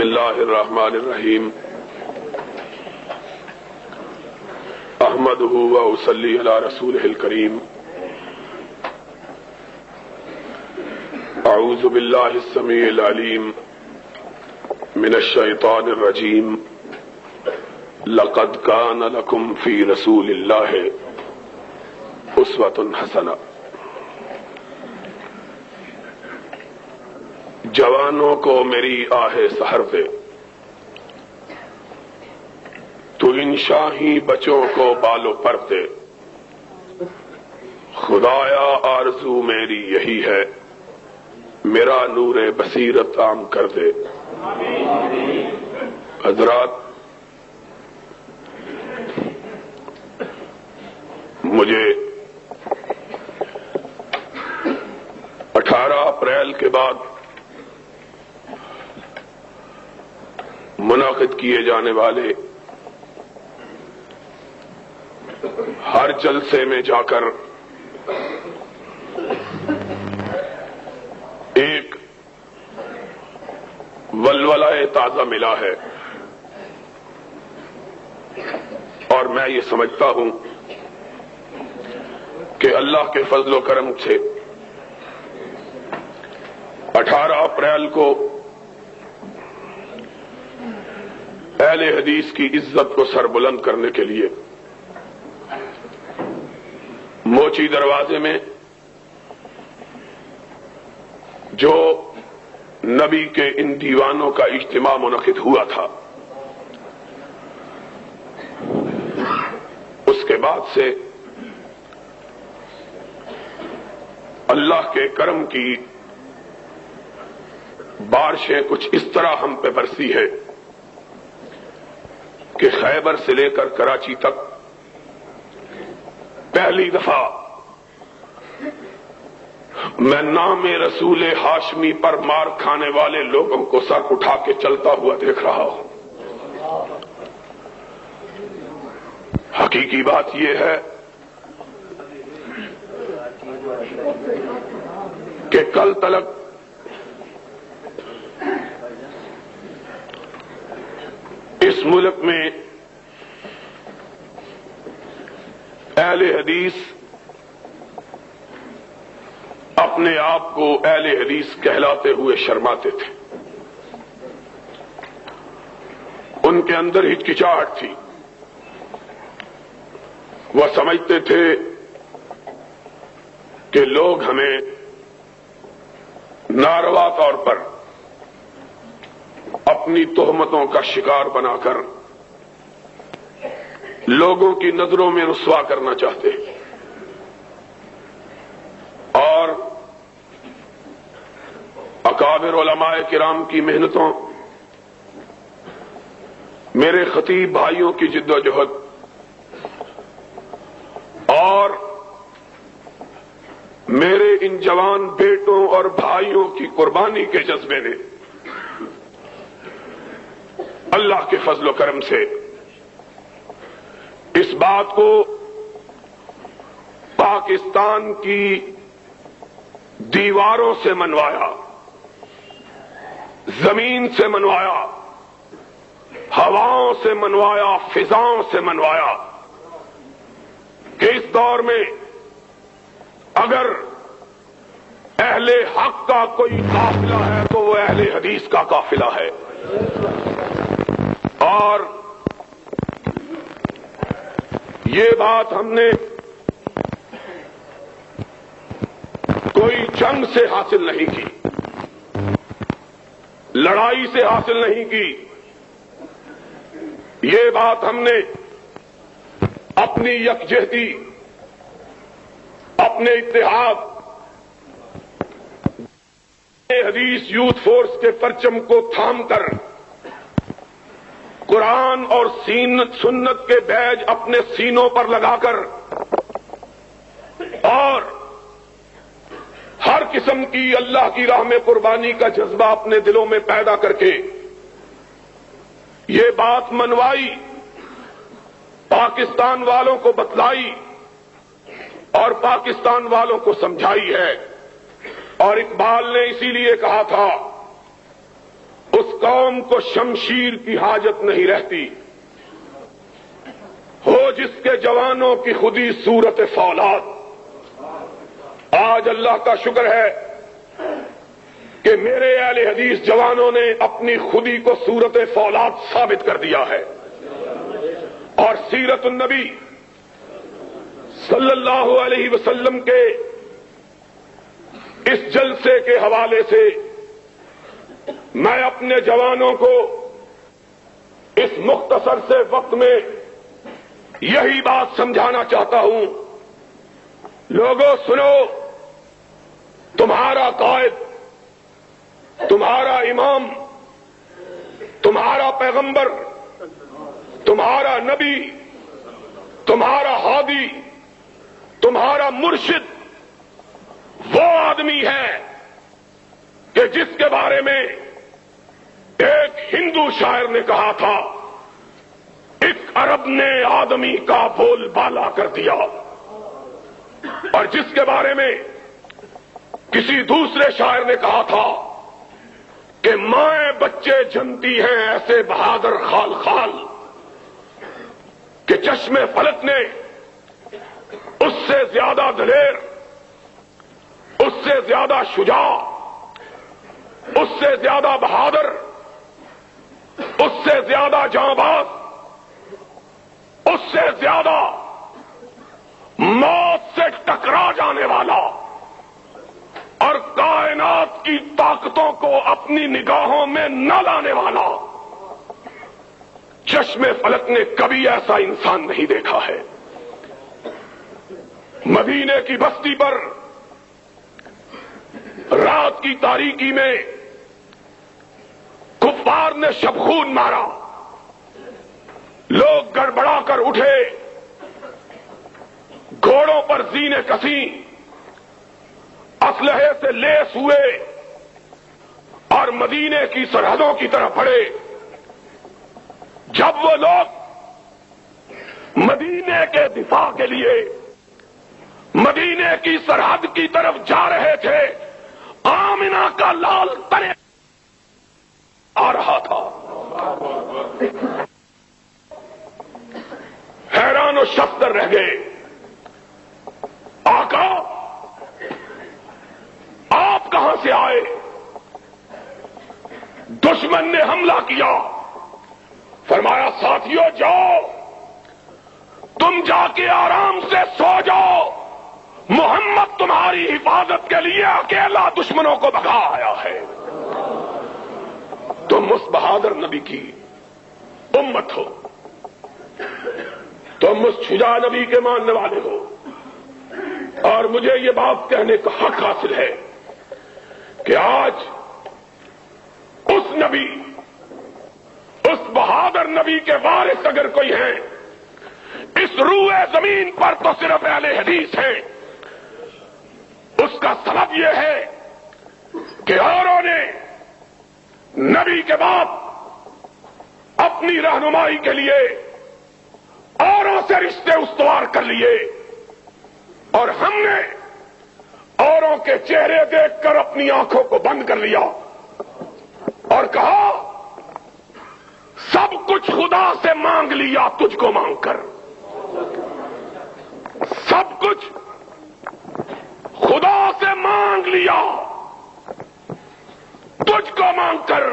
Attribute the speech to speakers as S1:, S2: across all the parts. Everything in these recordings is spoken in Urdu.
S1: اللہ الرحمن الرحیم احمدہ و اصلی علی رسولہ الکریم اعوذ باللہ السمیع العلیم من الشیطان الرجیم لقد کان لکم فی رسول اللہ اسوۃ حسنہ۔ جوانوں کو میری آہ سحر دے، تو ان شاہی بچوں کو بالو پر دے۔ خدایا آرزو میری یہی ہے، میرا نور بصیرت عام کر دے۔ حضرات، مجھے 18 اپریل کے بعد منعقد کیے جانے والے ہر جلسے میں جا کر ایک ولولہ تازہ ملا ہے، اور میں یہ سمجھتا ہوں کہ اللہ کے فضل و کرم سے 18 اپریل کو اہل حدیث کی عزت کو سربلند کرنے کے لیے موچی دروازے میں جو نبی کے ان دیوانوں کا اجتماع منعقد ہوا تھا، اس کے بعد سے اللہ کے کرم کی بارشیں کچھ اس طرح ہم پہ برسی ہے کہ خیبر سے لے کر کراچی تک پہلی دفعہ میں نام رسول ہاشمی پر مار کھانے والے لوگوں کو سر اٹھا کے چلتا ہوا دیکھ رہا ہوں۔ حقیقی بات یہ ہے کہ کل تلک اس ملک میں اہل حدیث اپنے آپ کو اہل حدیث کہلاتے ہوئے شرماتے تھے۔ ان کے اندر ہچکچاہٹ تھی، وہ سمجھتے تھے کہ لوگ ہمیں ناروا طور پر اپنی تہمتوں کا شکار بنا کر لوگوں کی نظروں میں رسوا کرنا چاہتے ہیں، اور اکابر علماء کرام کی محنتوں، میرے خطیب بھائیوں کی جد و جہد اور میرے ان جوان بیٹوں اور بھائیوں کی قربانی کے جذبے نے اللہ کے فضل و کرم سے اس بات کو پاکستان کی دیواروں سے منوایا، زمین سے منوایا، ہواؤں سے منوایا، فضاؤں سے منوایا کہ اس دور میں اگر اہل حق کا کوئی قافلہ ہے تو وہ اہل حدیث کا قافلہ ہے۔ اور یہ بات ہم نے کوئی جنگ سے حاصل نہیں کی، لڑائی سے حاصل نہیں کی، یہ بات ہم نے اپنی یکجہتی، اپنے اتحاد، حدیث یوتھ فورس کے پرچم کو تھام کر قرآن اور سنت کے بیج اپنے سینوں پر لگا کر اور ہر قسم کی اللہ کی راہ میں قربانی کا جذبہ اپنے دلوں میں پیدا کر کے یہ بات منوائی، پاکستان والوں کو بتلائی اور پاکستان والوں کو سمجھائی ہے۔ اور اقبال نے اسی لیے کہا تھا اس قوم کو شمشیر کی حاجت نہیں رہتی ہو جس کے جوانوں کی خودی صورت فولاد۔ آج اللہ کا شکر ہے کہ میرے اہل حدیث جوانوں نے اپنی خودی کو صورت فولاد ثابت کر دیا ہے، اور سیرت النبی صلی اللہ علیہ وسلم کے اس جلسے کے حوالے سے میں اپنے جوانوں کو اس مختصر سے وقت میں یہی بات سمجھانا چاہتا ہوں۔ لوگوں سنو، تمہارا قائد، تمہارا امام، تمہارا پیغمبر، تمہارا نبی، تمہارا ہادی، تمہارا مرشد وہ آدمی ہے کہ جس کے بارے میں ایک ہندو شاعر نے کہا تھا، ایک عرب نے آدمی کا بول بالا کر دیا، اور جس کے بارے میں کسی دوسرے شاعر نے کہا تھا کہ مائیں بچے جنتی ہیں ایسے بہادر خال خال کہ چشم فلک نے اس سے زیادہ دلیر، اس سے زیادہ شجاع، اس سے زیادہ بہادر، اس سے زیادہ جانباز، اس سے زیادہ موت سے ٹکرا جانے والا اور کائنات کی طاقتوں کو اپنی نگاہوں میں نہ لانے والا چشم فلک نے کبھی ایسا انسان نہیں دیکھا ہے۔ مدینے کی بستی پر رات کی تاریکی میں کفار نے شبخون مارا، لوگ گڑبڑا کر اٹھے، گھوڑوں پر زینے کسی، اسلحے سے لیس ہوئے اور مدینے کی سرحدوں کی طرف بڑھے۔ جب وہ لوگ مدینے کے دفاع کے لیے مدینے کی سرحد کی طرف جا رہے تھے، آمنہ کا لال تنے آ رہا تھا۔ حیران و شفتر رہ گئے، آقا آپ کہاں سے آئے؟ دشمن نے حملہ کیا۔ فرمایا ساتھیو جاؤ، تم جا کے آرام سے سو جاؤ، محمد تمہاری حفاظت کے لیے اکیلا دشمنوں کو بھگا آیا ہے۔ تم اس بہادر نبی کی امت ہو، تم اس شجاع نبی کے ماننے والے ہو، اور مجھے یہ بات کہنے کا حق حاصل ہے کہ آج اس نبی، اس بہادر نبی کے وارث اگر کوئی ہیں اس روئے زمین پر تو صرف اہل حدیث ہیں۔ اس کا سبب یہ ہے کہ اوروں نے نبی کے بعد اپنی رہنمائی کے لیے اوروں سے رشتے استوار کر لیے، اور ہم نے اوروں کے چہرے دیکھ کر اپنی آنکھوں کو بند کر لیا اور کہا سب کچھ خدا سے مانگ لیا تجھ کو مانگ کر، سب کچھ خدا سے مانگ لیا تجھ کو مانگ کر،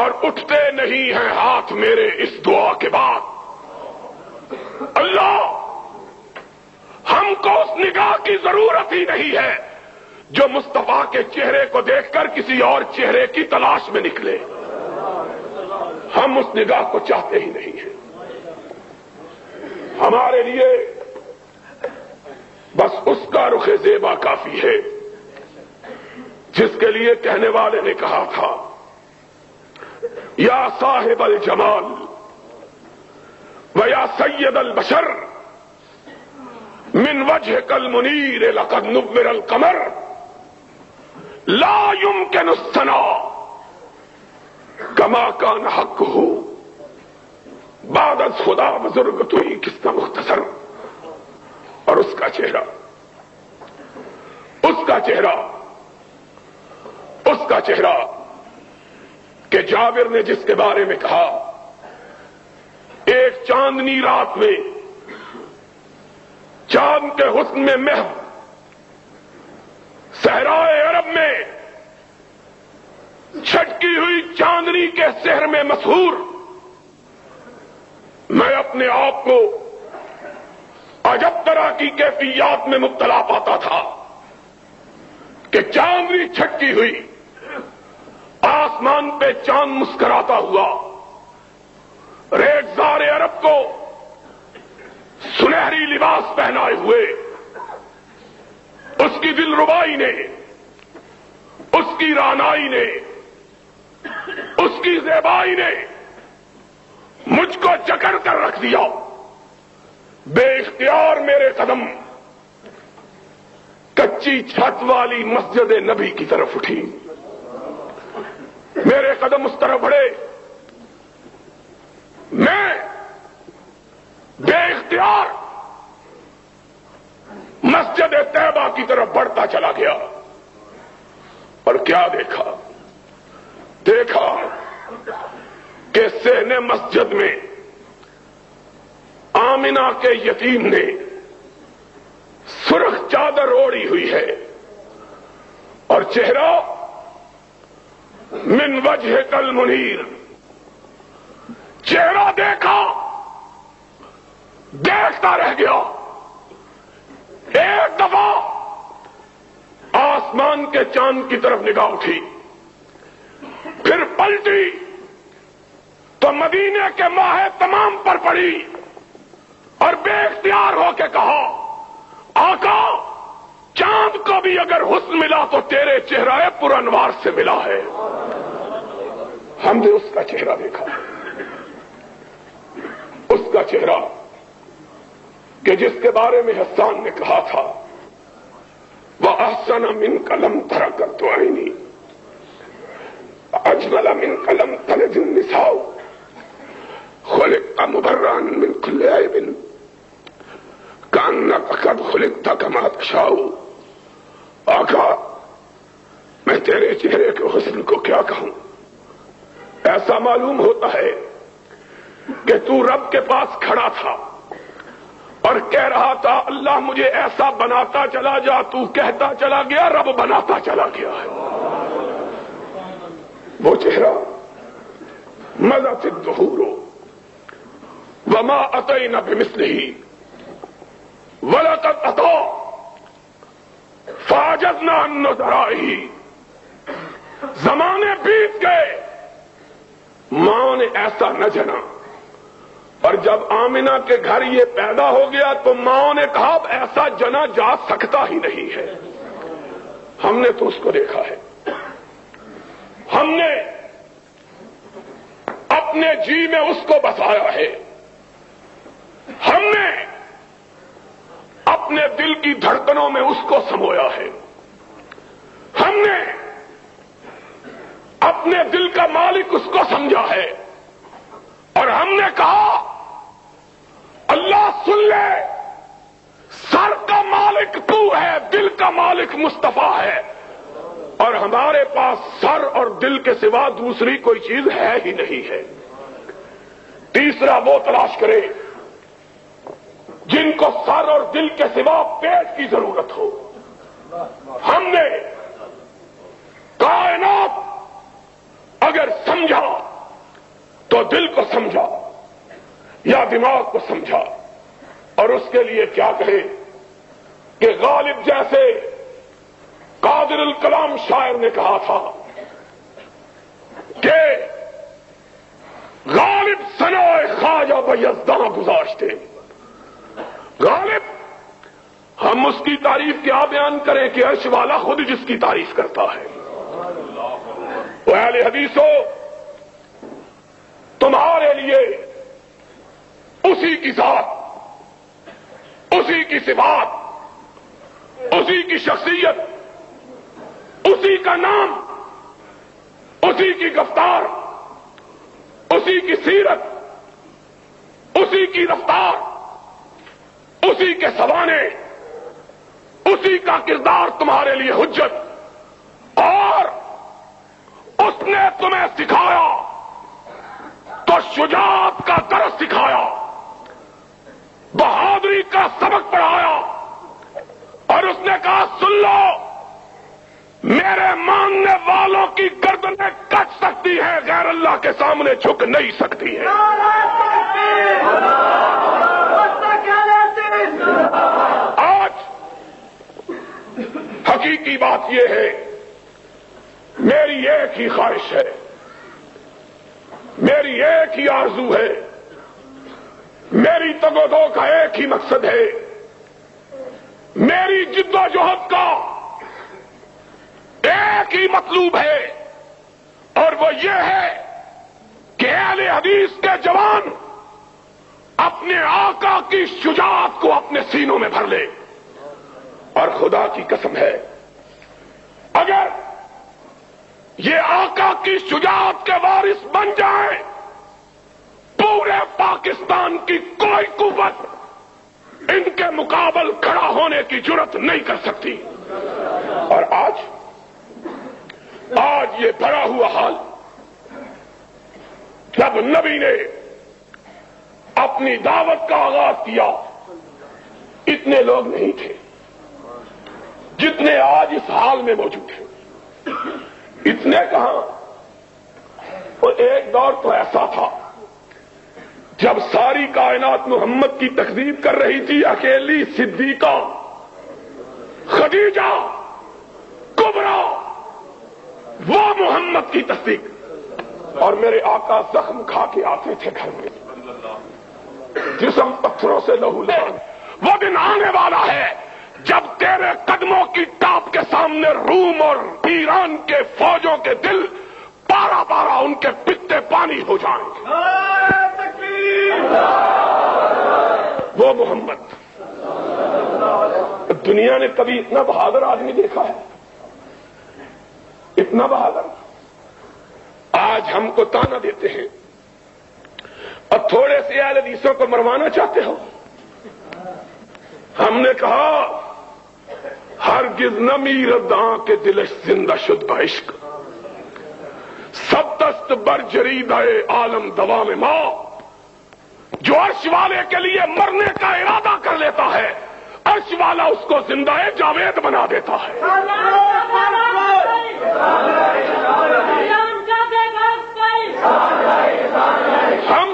S1: اور اٹھتے نہیں ہیں ہاتھ میرے اس دعا کے بعد۔ اللہ، ہم کو اس نگاہ کی ضرورت ہی نہیں ہے جو مصطفیٰ کے چہرے کو دیکھ کر کسی اور چہرے کی تلاش میں نکلے۔ ہم اس نگاہ کو چاہتے ہی نہیں ہیں۔ ہمارے لیے بس اس کا رخ زیبا کافی ہے جس کے لیے کہنے والے نے کہا تھا، یا صاحب الجمال و یا سید البشر من وجهك المنیر لقد نور القمر لا يمكن الثناء كما كان حقه بعد از خدا بزرگ تو ہی کس کا مختصر۔ اور اس کا چہرہ، اس کا چہرہ، اس کا چہرہ کہ جابر نے جس کے بارے میں کہا ایک چاندنی رات میں چاند کے حسن میں محو صحرائے عرب میں چھٹکی ہوئی چاندنی کے سحر میں مسحور میں اپنے آپ کو عجب طرح کی کیفیات میں مبتلا پاتا تھا کہ چاندنی چھٹکی ہوئی، آسمان پہ چاند مسکراتا ہوا، ریگزار عرب کو سنہری لباس پہنائے ہوئے، اس کی دل ربائی نے، اس کی رانائی نے، اس کی زیبائی نے مجھ کو جکڑ کر رکھ دیا۔ بے اختیار میرے قدم کچی چھت والی مسجد نبی کی طرف اٹھی، میرے قدم اس طرف بڑھے، میں بے اختیار مسجد طیبہ کی طرف بڑھتا چلا گیا، اور کیا دیکھا کہ صحن مسجد میں آمنہ کے یتیم نے سرخ چادر اوڑھی ہوئی ہے، اور چہرہ من وجہ کل منیر، چہرہ دیکھتا رہ گیا۔ ایک دفعہ آسمان کے چاند کی طرف نگاہ اٹھی، پھر پلٹی تو مدینے کے ماہ تمام پر پڑی، اور بے اختیار ہو کے کہا آقا چاند کو بھی اگر حسن ملا تو تیرے چہرہ پر انوار سے ملا ہے۔ ہم نے اس کا چہرہ دیکھا، اس کا چہرہ کہ جس کے بارے میں حسان نے کہا تھا وَأَحْسَنَ مِنْكَ لَمْ تَرَ قَطُّ عَيْنِي أَجْمَلَ مِنْكَ لَمْ تَلِدِ النِّسَاءُ خُلِقْتَ مُبَرًّا مِنْ كُلِّ عَيْبٍ كَأَنَّكَ قَدْ خُلِقْتَ كَمَا تَشَاءُ۔ آقا میں تیرے چہرے کے حسن کو کیا کہوں، ایسا معلوم ہوتا ہے کہ تو رب کے پاس کھڑا تھا اور کہہ رہا تھا اللہ مجھے ایسا بناتا چلا جا، تو کہتا چلا گیا، رب بناتا چلا گیا ہے۔ وہ چہرہ مَضَتِ الدُّهُورُ وَمَا أَتَيْنَا بِمِثْلِهِ وَلَقَدْ أَتَىٰ فَعَجَزْنَا عَن نُّظَرَائِهِ۔ زمانے بیت گئے، ماں نے ایسا نہ جنا، اور جب آمنہ کے گھر یہ پیدا ہو گیا تو ماں نے کہا اب ایسا جنا جا سکتا ہی نہیں ہے۔ ہم نے تو اس کو دیکھا ہے، ہم نے اپنے جی میں اس کو بسایا ہے، ہم نے اپنے دل کی دھڑکنوں میں اس کو سمویا ہے، ہم نے اپنے دل کا مالک اس کو سمجھا ہے، اور ہم نے کہا اللہ سن لے، سر کا مالک تو ہے، دل کا مالک مصطفیٰ ہے، اور ہمارے پاس سر اور دل کے سوا دوسری کوئی چیز ہے ہی نہیں ہے۔ تیسرا وہ تلاش کرے جن کو سر اور دل کے سوا پیٹ کی ضرورت ہو۔ ہم نے کائنات اگر سمجھا تو دل کو سمجھا یا دماغ کو سمجھا، اور اس کے لیے کیا کہے کہ غالب جیسے قادر الکلام شاعر نے کہا تھا کہ غالب ثنائے خواجہ بیزداں گذاشتے۔ غالب ہم اس کی تعریف کیا بیان کریں کہ عرش والا خود جس کی تعریف کرتا ہے۔ وہ اہل حدیثو، تمہارے لیے اسی کی ذات، اسی کی صفات، اسی کی شخصیت، اسی کا نام، اسی کی گفتار، اسی کی سیرت، اسی کی رفتار، اسی کے سوانے، اسی کا کردار تمہارے لیے حجت، اور اس نے تمہیں سکھایا تو شجاعت کا درس سکھایا، بہادری کا سبق پڑھایا، اور اس نے کہا سن لو، میرے ماننے والوں کی گردنیں کٹ سکتی ہیں، غیر اللہ کے سامنے جھک نہیں سکتی ہے۔ آج حقیقی بات یہ ہے، میری ایک ہی خواہش ہے، میری ایک ہی آرزو ہے، میری تگ و دو کا ایک ہی مقصد ہے، میری جد و جہد کا ایک ہی مطلوب ہے، اور وہ یہ ہے کہ اہل حدیث کے جوان اپنے آقا کی شجاعت کو اپنے سینوں میں بھر لے۔ اور خدا کی قسم ہے، اگر یہ آقا کی شجاعت کے وارث بن جائیں، پورے پاکستان کی کوئی قوت ان کے مقابل کھڑا ہونے کی جرت نہیں کر سکتی۔ اور آج یہ بھرا ہوا حال، جب نبی نے اپنی دعوت کا آغاز کیا، اتنے لوگ نہیں تھے جتنے آج اس حال میں موجود ہیں۔ اتنے کہاں، اور ایک دور تو ایسا تھا جب ساری کائنات محمد کی تکذیب کر رہی تھی، اکیلی صدیقہ خدیجہ کبریٰ وہ محمد کی تصدیق، اور میرے آقا زخم کھا کے آتے تھے گھر میں، جسم پتھروں سے لہو لہان۔ وہ دن آنے والا ہے جب تیرے قدموں کی ٹاپ کے سامنے روم اور ایران کے فوجوں کے دل پارا پارا ان کے پتے پانی ہو جائیں گے۔ وہ محمد، دنیا نے کبھی اتنا بہادر آدمی دیکھا ہے؟ اتنا بہادر؟ آج ہم کو تانا دیتے ہیں اور تھوڑے سے اہل حدیثوں کو مروانا چاہتے ہو۔ ہم نے کہا ہرگز نہ میرد کے دلش زندہ شد بعشق، سب دست بر جریدہ عالم دوام ماں۔ جو عرش والے کے لیے مرنے کا ارادہ کر لیتا ہے، عرش والا اس کو زندہ جاوید بنا دیتا ہے۔ ہم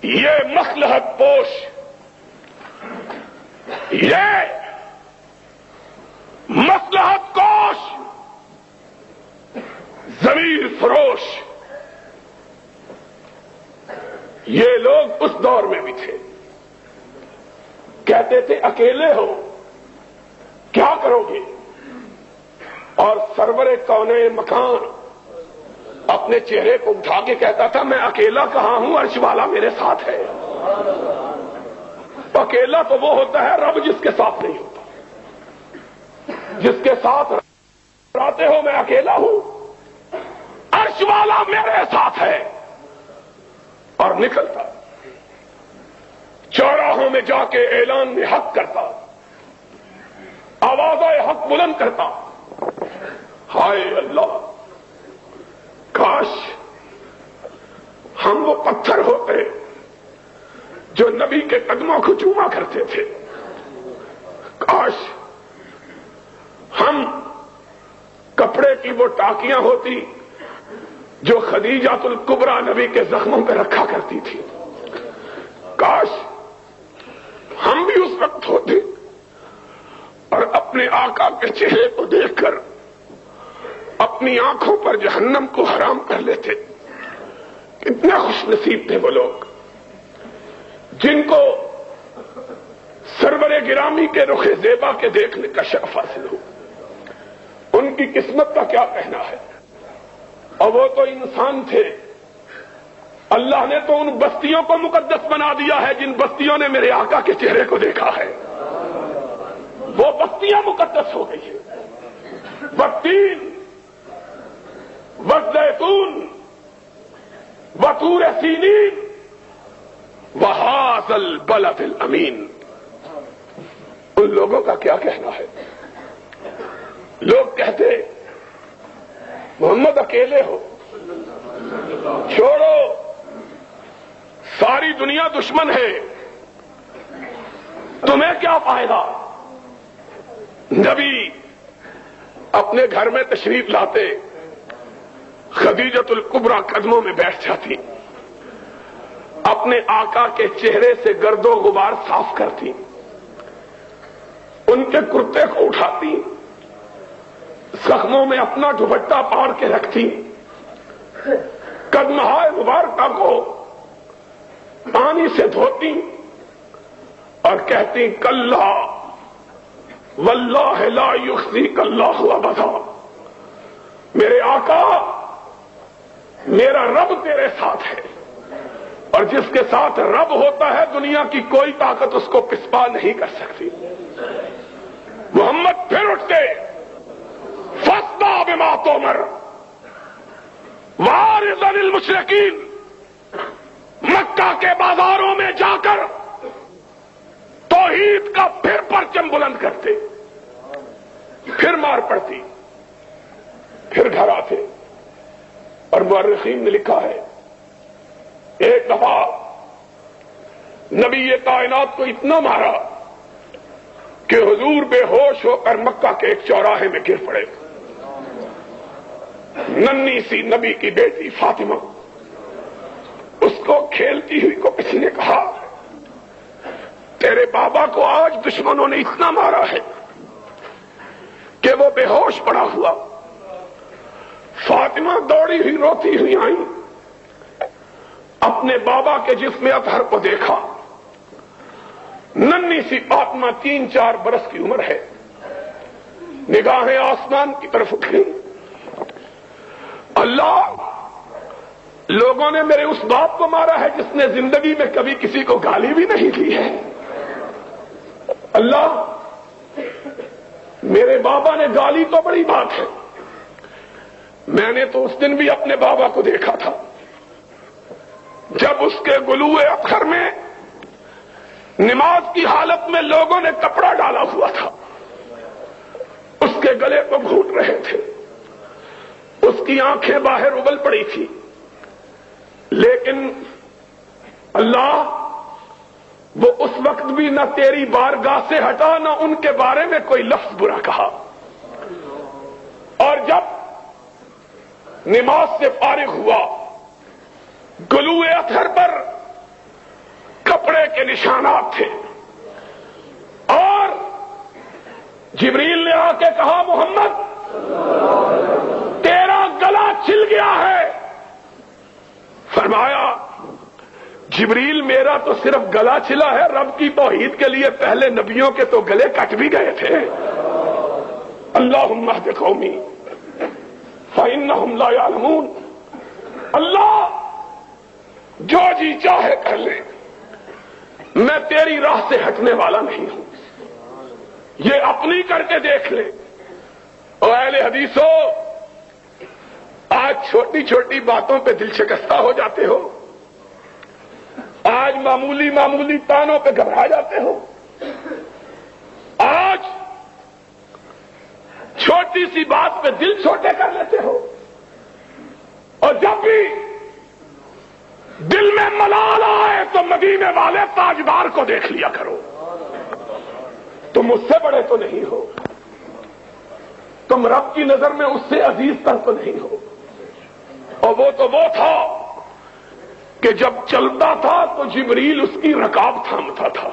S1: یہ مصلحت پوش، یہ مصلحت کوش، ضمیر فروش، یہ لوگ اس دور میں بھی تھے۔ کہتے تھے اکیلے ہو کیا کرو گے، اور سرور کونین مکان اپنے چہرے کو اٹھا کے کہتا تھا میں اکیلا کہاں ہوں، عرش والا میرے ساتھ ہے۔ اکیلا تو وہ ہوتا ہے رب جس کے ساتھ نہیں ہوتا، جس کے ساتھ رہتے ہو میں اکیلا ہوں، عرش والا میرے ساتھ ہے۔ اور نکلتا چوراہوں میں جا کے اعلان میں حق کرتا، آواز حق بلند کرتا، ہائے اللہ کاش ہم وہ پتھر ہوتے جو نبی کے قدموں کو چوما کرتے تھے، کاش ہم کپڑے کی وہ ٹاکیاں ہوتی جو خدیجۃ الکبریٰ نبی کے زخموں پہ رکھا کرتی تھی، کاش ہم بھی اس وقت ہوتے اور اپنے آقا کے چہرے کو دیکھ کر اپنی آنکھوں پر جہنم کو حرام کر لیتے۔ کتنے خوش نصیب تھے وہ لوگ جن کو سرور گرامی کے رخ زیبا کے دیکھنے کا شرف حاصل ہو۔ ان کی قسمت کا کیا کہنا ہے، اور وہ تو انسان تھے۔ اللہ نے تو ان بستیوں کو مقدس بنا دیا ہے جن بستیوں نے میرے آقا کے چہرے کو دیکھا ہے، وہ بستیاں مقدس ہو گئی ہیں۔ والتین والزیتون وطور سینین وہذا البلد الامین۔ ان لوگوں کا کیا کہنا ہے؟ لوگ کہتے محمد اکیلے ہو، چھوڑو، ساری دنیا دشمن ہے، تمہیں کیا فائدہ؟ نبی اپنے گھر میں تشریف لاتے، خدیجۃ الکبریٰ قدموں میں بیٹھ جاتی، اپنے آقا کے چہرے سے گرد و غبار صاف کرتی، ان کے کرتے کو اٹھاتی، زخموں میں اپنا دوپٹہ پاڑ کے رکھتی، قدمہائے مبارکہ کو پانی سے دھوتی اور کہتی کلا واللہ لا یخزیک اللہ ابدا، میرے آقا میرا رب تیرے ساتھ ہے، اور جس کے ساتھ رب ہوتا ہے دنیا کی کوئی طاقت اس کو پسپا نہیں کر سکتی۔ محمد پھر اٹھتے، فاصدع بما تؤمر وَأَعْرِضْ عَنِ الْمُشْرِكِينَ، مکہ کے بازاروں میں جا کر توحید کا پھر پرچم بلند کرتے، پھر مار پڑتی، پھر گھر آتے۔ اور مورخین نے لکھا ہے ایک دفعہ نبی کائنات کو اتنا مارا کہ حضور بے ہوش ہو کر مکہ کے ایک چوراہے میں گر پڑے۔ ننھی سی نبی کی بیٹی فاطمہ، اس کو کھیلتی ہوئی کو کسی نے کہا تیرے بابا کو آج دشمنوں نے اتنا مارا ہے کہ وہ بے ہوش پڑا ہوا۔ فاطمہ دوڑی ہوئی روتی ہوئی آئی، اپنے بابا کے جسم اطہر کو دیکھا، ننھی سی فاطمہ 3-4 برس کی عمر ہے، نگاہیں آسمان کی طرف اٹھی، اللہ لوگوں نے میرے اس باپ کو مارا ہے جس نے زندگی میں کبھی کسی کو گالی بھی نہیں دی ہے، اللہ میرے بابا نے گالی تو بڑی بات ہے، میں نے تو اس دن بھی اپنے بابا کو دیکھا تھا جب اس کے گلوئے اطہر میں نماز کی حالت میں لوگوں نے کپڑا ڈالا ہوا تھا، اس کے گلے کو گھونٹ رہے تھے، اس کی آنکھیں باہر ابل پڑی تھی، لیکن اللہ وہ اس وقت بھی نہ تیری بارگاہ سے ہٹا، نہ ان کے بارے میں کوئی لفظ برا کہا۔ اور جب نماز سے فارغ ہوا، گلوئے اطہر پر کپڑے کے نشانات تھے، اور جبریل نے آ کے کہا محمد تیرا گلا چھل گیا ہے۔ فرمایا جبریل میرا تو صرف گلا چھلا ہے، رب کی توحید کے لیے پہلے نبیوں کے تو گلے کٹ بھی گئے تھے۔ اللہم اہد قومی فإنہم لا یعلمون، اللہ جو جی چاہے کر لے، میں تیری راہ سے ہٹنے والا نہیں ہوں، یہ اپنی کر کے دیکھ لے۔ اور اہل حدیثو، آج چھوٹی چھوٹی باتوں پہ دل شکستہ ہو جاتے ہو، آج معمولی معمولی تانوں پہ گھبرا جاتے ہو، آج چھوٹی سی بات پہ دل چھوٹے کر لیتے ہو، اور جب بھی دل میں ملال آئے تو مدینے والے تاجدار کو دیکھ لیا کرو۔ تم اس سے بڑے تو نہیں ہو، تم رب کی نظر میں اس سے عزیز تر تو نہیں ہو۔ اور وہ تو وہ تھا کہ جب چلتا تھا تو جبریل اس کی رکاب تھامتا تھا،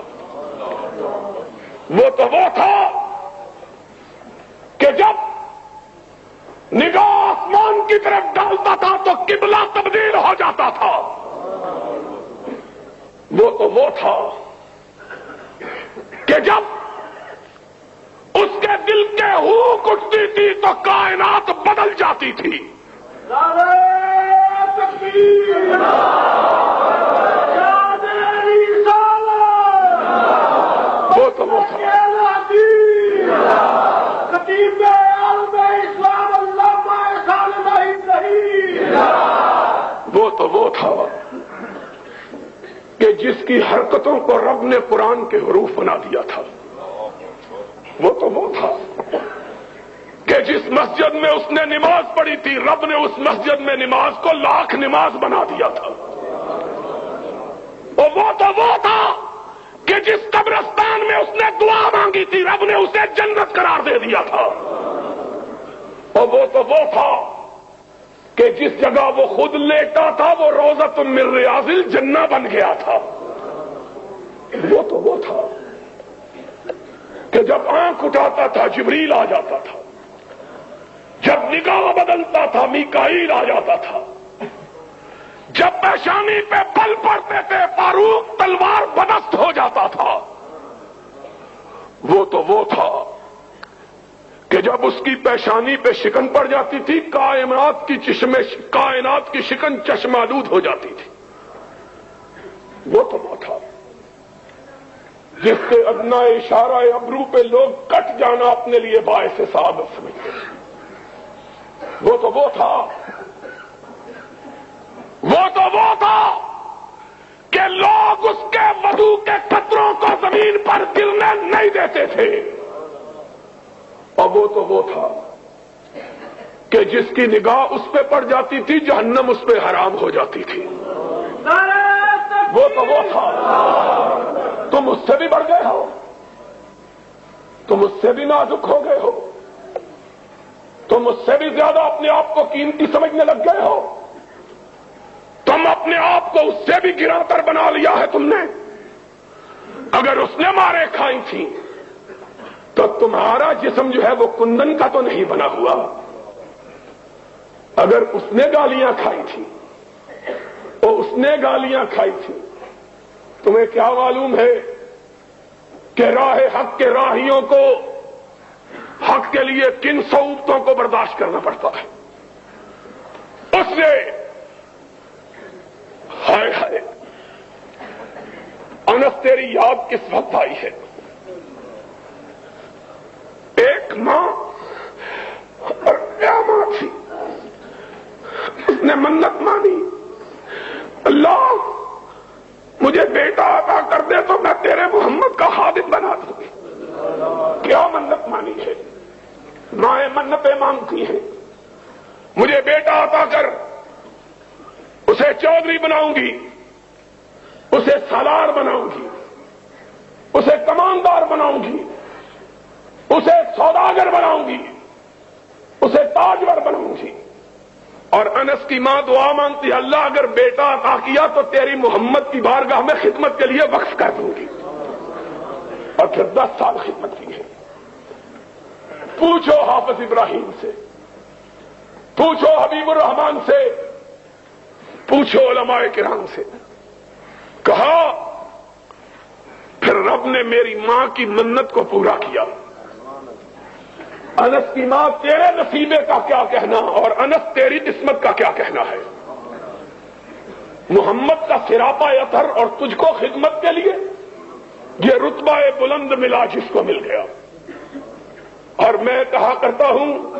S1: وہ تو وہ تھا کہ جب نگاہ آسمان کی طرف ڈالتا تھا تو قبلہ تبدیل ہو جاتا تھا، وہ تو وہ تھا کہ جب اس کے دل کے ہوک اٹھتی تھی تو کائنات بدل جاتی تھی۔ وہ تو وہ تھا وہ تو وہ تھا کہ جس کی حرکتوں کو رب نے قرآن کے حروف بنا دیا تھا۔ وہ تو وہ تھا کہ جس مسجد میں اس نے نماز پڑھی تھی رب نے اس مسجد میں نماز کو 1,00,000 نماز بنا دیا تھا. اور وہ تو وہ تھا کہ جس قبرستان میں اس نے دعا مانگی تھی رب نے اسے جنت قرار دے دیا تھا. اور وہ تو وہ تھا کہ جس جگہ وہ خود لیٹا تھا وہ روضۃ من ریاض الجنہ بن گیا تھا. وہ تو وہ تھا کہ جب آنکھ اٹھاتا تھا جبریل آ جاتا تھا, جب نگاہ بدلتا تھا میکائیل آ جاتا تھا, جب پیشانی پہ پل پڑتے تھے فاروق تلوار بدست ہو جاتا تھا. وہ تو وہ تھا کہ جب اس کی پیشانی پہ شکن پڑ جاتی تھی کائنات کی شکن چشمالود ہو جاتی تھی. وہ تو وہ تھا جس کے ادنا اشارہ ابرو پہ لوگ کٹ جانا اپنے لیے باعث سعادت سمجھتے. وہ تو وہ تھا کہ لوگ اس کے وضو کے قطروں کو زمین پر گرنے نہیں دیتے تھے. اور وہ تو وہ تھا کہ جس کی نگاہ اس پہ پڑ جاتی تھی جہنم اس پہ حرام ہو جاتی تھی. وہ تو وہ تھا. تم اس سے بھی بڑھ گئے ہو, تم اس سے بھی نازک ہو گئے ہو, تم اس سے بھی زیادہ اپنے آپ کو قیمتی سمجھنے لگ گئے ہو, تم اپنے آپ کو اس سے بھی گرا کر بنا لیا ہے تم نے. اگر اس نے مارے کھائی تھی تو تمہارا جسم جو ہے وہ کندن کا تو نہیں بنا ہوا. اگر اس نے گالیاں کھائی تھی تمہیں کیا معلوم ہے کہ راہ حق کے راہیوں کو حق کے لیے کن صعوبتوں کو برداشت کرنا پڑتا ہے. اس نے ہائے ہائے انس تیری یاد کس وقت آئی ہے. ایک ماں اور کیا ماں تھی, اس نے منت مانی اللہ مجھے بیٹا عطا کر دے تو میں تیرے محمد کا خادم بنا دوں گی. کیا منت مانی ہے. مائیں منتیں مانگتی ہیں مجھے بیٹا عطا کر, اسے چودھری بناؤں گی, اسے سالار بناؤں گی, اسے کماندار بناؤں گی, اسے سوداگر بناؤں گی, اسے تاجور بناؤں گی. اور انس کی ماں دعا مانگتی ہے اللہ اگر بیٹا عطا کیا تو تیری محمد کی بارگاہ میں خدمت کے لیے وقف کر دوں گی. اور پھر 10 سال خدمت کی ہے. پوچھو حافظ ابراہیم سے, پوچھو حبیب الرحمان سے, پوچھو علماء کرام سے. کہا پھر رب نے میری ماں کی منت کو پورا کیا. انس کی ماں تیرے نصیبے کا کیا کہنا اور انس تیری قسمت کا کیا کہنا ہے. محمد کا سراپا اطہر اور تجھ کو خدمت کے لیے یہ رتبہ بلند ملا جس کو مل گیا. اور میں کہا کرتا ہوں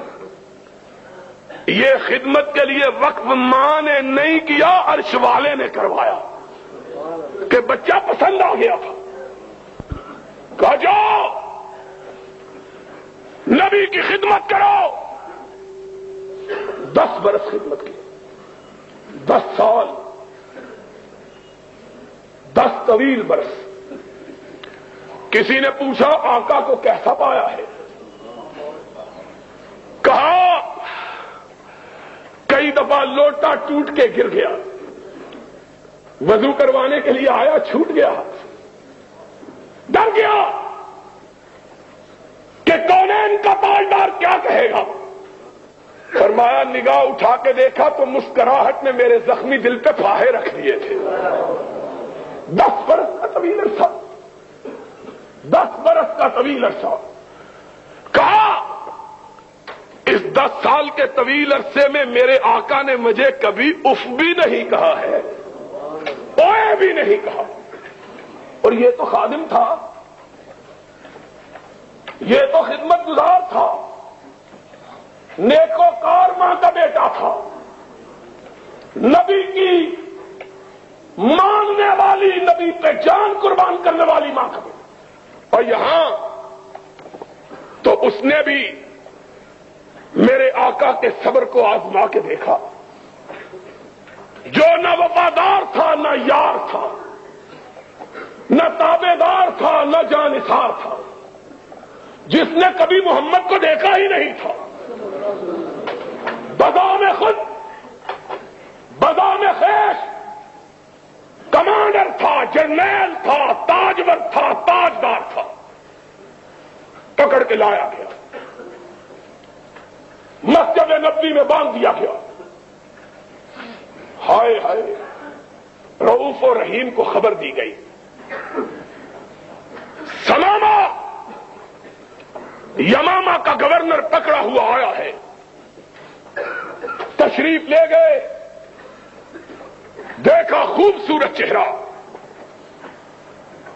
S1: یہ خدمت کے لیے وقف ماں نے نہیں کیا عرش والے نے کروایا کہ بچہ پسند آ گیا تھا. کہا جاؤ نبی کی خدمت کرو. 10 برس خدمت کی, 10 سال, 10 طویل برس. کسی نے پوچھا آقا کو کیسا پایا ہے. کہا کئی دفعہ لوٹا ٹوٹ کے گر گیا, وضو کروانے کے لیے آیا چھوٹ گیا, ڈر گیا کہ کونین کا تاجدار کیا کہے گا. فرمایا نگاہ اٹھا کے دیکھا تو مسکراہٹ میں میرے زخمی دل پہ پھاہے رکھ دیے تھے. 10 برس کا طویل عرصہ, 10 برس کا طویل عرصہ. کہا اس 10 سال کے طویل عرصے میں میرے آقا نے مجھے کبھی اف بھی نہیں کہا ہے, اوئے بھی نہیں کہا. اور یہ تو خادم تھا, یہ تو خدمت گزار تھا, نیکوکار ماں کا بیٹا تھا, نبی کی ماننے والی, نبی پہ جان قربان کرنے والی ماں کا بیٹا. اور یہاں تو اس نے بھی میرے آقا کے صبر کو آزما کے دیکھا، جو نہ وفادار تھا نہ یار تھا، نہ تابع دار تھا نہ جانثار تھا، جس نے کبھی محمد کو دیکھا ہی نہیں تھا، بذام خود بذام خیش کمانڈر تھا، جرنیل تھا، تاجور تھا، تاجدار تھا، پکڑ کے لایا گیا، مسجد نبوی میں باندھ دیا گیا۔ ہائے ہائے، رؤوف و رحیم کو خبر دی گئی، سلامہ یمامہ کا گورنر پکڑا ہوا آیا ہے، تشریف لے گئے، دیکھا خوبصورت چہرہ،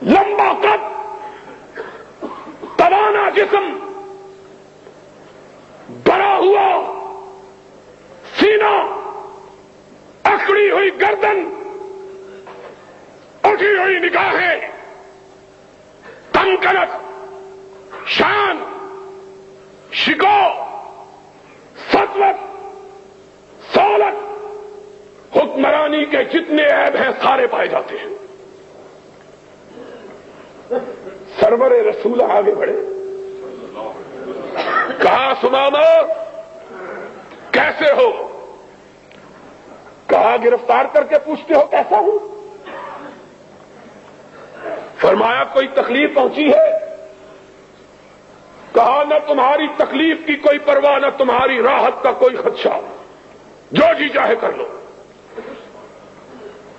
S1: لمبا قد، توانا جسم، بڑا ہوا سینہ، اکڑی ہوئی گردن، اٹھی ہوئی نگاہیں، تنکنت، شان، شکو، سطوت، سولت، حکمرانی کے جتنے عیب ہیں سارے پائے جاتے ہیں۔ سرور رسول آگے بڑھے، کہا سمامہ کیسے ہو؟ کہا گرفتار کر کے پوچھتے ہو کیسا ہوں؟ فرمایا کوئی تکلیف پہنچی ہے؟ کہا نہ تمہاری تکلیف کی کوئی پرواہ نہ تمہاری راحت کا کوئی خدشہ، جو جی چاہے کر لو۔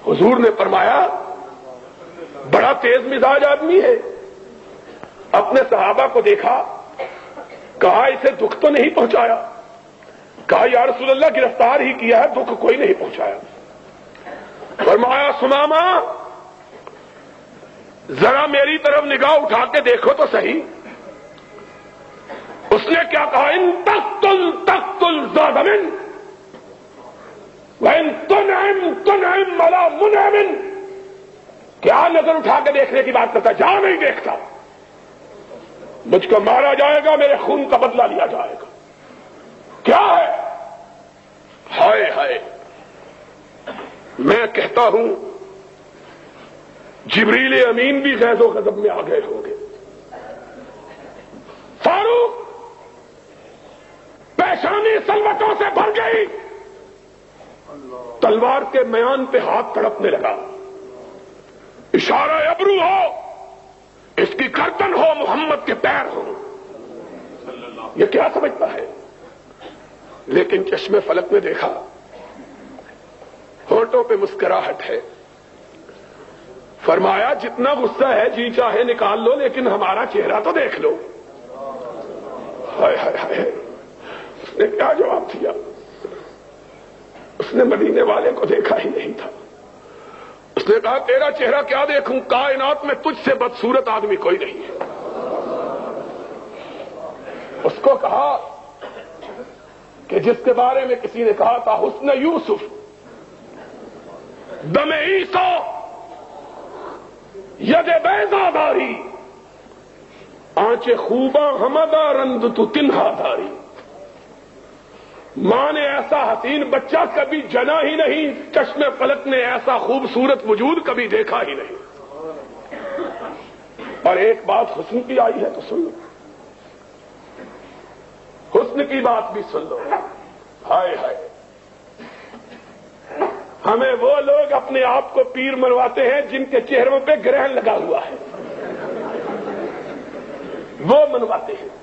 S1: حضور نے فرمایا بڑا تیز مزاج آدمی ہے، اپنے صحابہ کو دیکھا، کہا اسے دکھ تو نہیں پہنچایا؟ کہا یا رسول اللہ گرفتار ہی کیا ہے، دکھ کوئی نہیں پہنچایا۔ فرمایا سمامہ ذرا میری طرف نگاہ اٹھا کے دیکھو تو صحیح۔ اس نے کیا کہا؟ ان تقتل زاد من وان تنعم علی منعم۔ کیا نظر اٹھا کے دیکھنے کی بات کرتا؟ جہاں نہیں دیکھتا، مجھ کو مارا جائے گا، میرے خون کا بدلہ لیا جائے گا۔ کیا ہے؟ ہائے ہائے، میں کہتا ہوں جبریل امین بھی غیظ و غضب میں آ گئے ہوں گے۔ فاروق پیشانی سلوٹوں سے بھر گئی، تلوار کے میان پہ ہاتھ تڑپنے لگا، اشارہ ابرو ہو، اس کی گردن ہو، محمد کے پیر ہو، یہ کیا سمجھتا ہے؟ لیکن چشمے فلک میں دیکھا، ہونٹوں پہ مسکراہٹ ہے۔ فرمایا جتنا غصہ ہے جی چاہے نکال لو، لیکن ہمارا چہرہ تو دیکھ لو۔ ہائے ہائے ہائے، اس نے کیا جواب دیا؟ اس نے مدینے والے کو دیکھا ہی نہیں تھا۔ اس نے کہا تیرا چہرہ کیا دیکھوں، کائنات میں تجھ سے بدصورت آدمی کوئی نہیں ہے۔ اس کو کہا کہ جس کے بارے میں کسی نے کہا تھا حسن یوسف دم عیسیٰ ید بیضا داری، آنچ خوباں ہمدا رند تو تنہا داری۔ ماں نے ایسا حسین بچہ کبھی جنا ہی نہیں، چشم فلک نے ایسا خوبصورت وجود کبھی دیکھا ہی نہیں۔ اور ایک بات حسن کی آئی ہے تو سن لو، حسن کی بات بھی سن لو۔ ہائے ہائے، ہمیں وہ لوگ اپنے آپ کو پیر منواتے ہیں جن کے چہروں پہ گرہن لگا ہوا ہے، وہ منواتے ہیں۔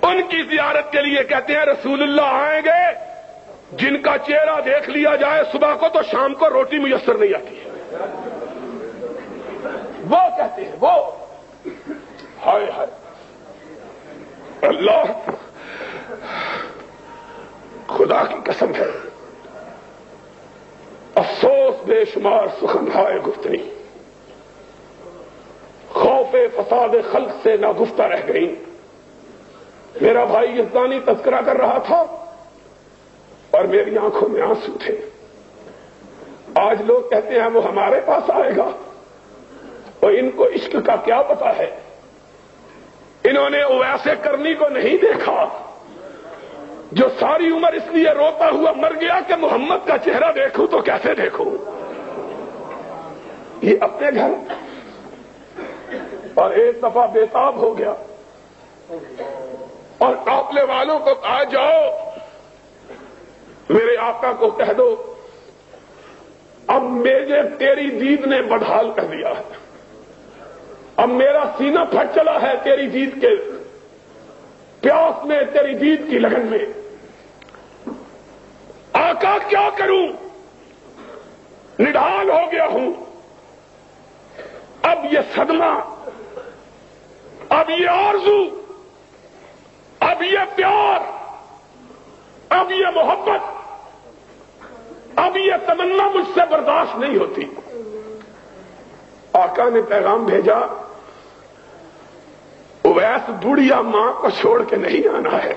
S1: ان کی زیارت کے لیے کہتے ہیں رسول اللہ آئیں گے، جن کا چہرہ دیکھ لیا جائے صبح کو تو شام کو روٹی میسر نہیں آتی ہے، وہ کہتے ہیں وہ۔ ہائے ہائے، اللہ خدا کی قسم ہے، افسوس بے شمار سخنہائے گفتنی خوف فساد خلق سے ناگفتہ رہ گئی۔ میرا بھائی یزدانی تذکرہ کر رہا تھا اور میری آنکھوں میں آنسو تھے۔ آج لوگ کہتے ہیں وہ ہمارے پاس آئے گا، اور ان کو عشق کا کیا پتا ہے، انہوں نے ویسے کرنی کو نہیں دیکھا، جو ساری عمر اس لیے روتا ہوا مر گیا کہ محمد کا چہرہ دیکھوں تو کیسے دیکھوں. یہ اپنے گھر اور ایک دفعہ بےتاب ہو گیا اور قافلے والوں کو کہا جاؤ میرے آقا کو کہہ دو اب میرے تیری دید نے بدحال کر دیا ہے, اب میرا سینہ پھٹ چلا ہے تیری دید کے پیاس میں, تیری دید کی لگن میں. آقا کیا کروں, نڈھال ہو گیا ہوں. اب یہ صدمہ, اب یہ آرزو, اب یہ پیار, اب یہ محبت, اب یہ تمنا مجھ سے برداشت نہیں ہوتی. آقا نے پیغام بھیجا اویس بوڑھیا ماں کو چھوڑ کے نہیں آنا ہے,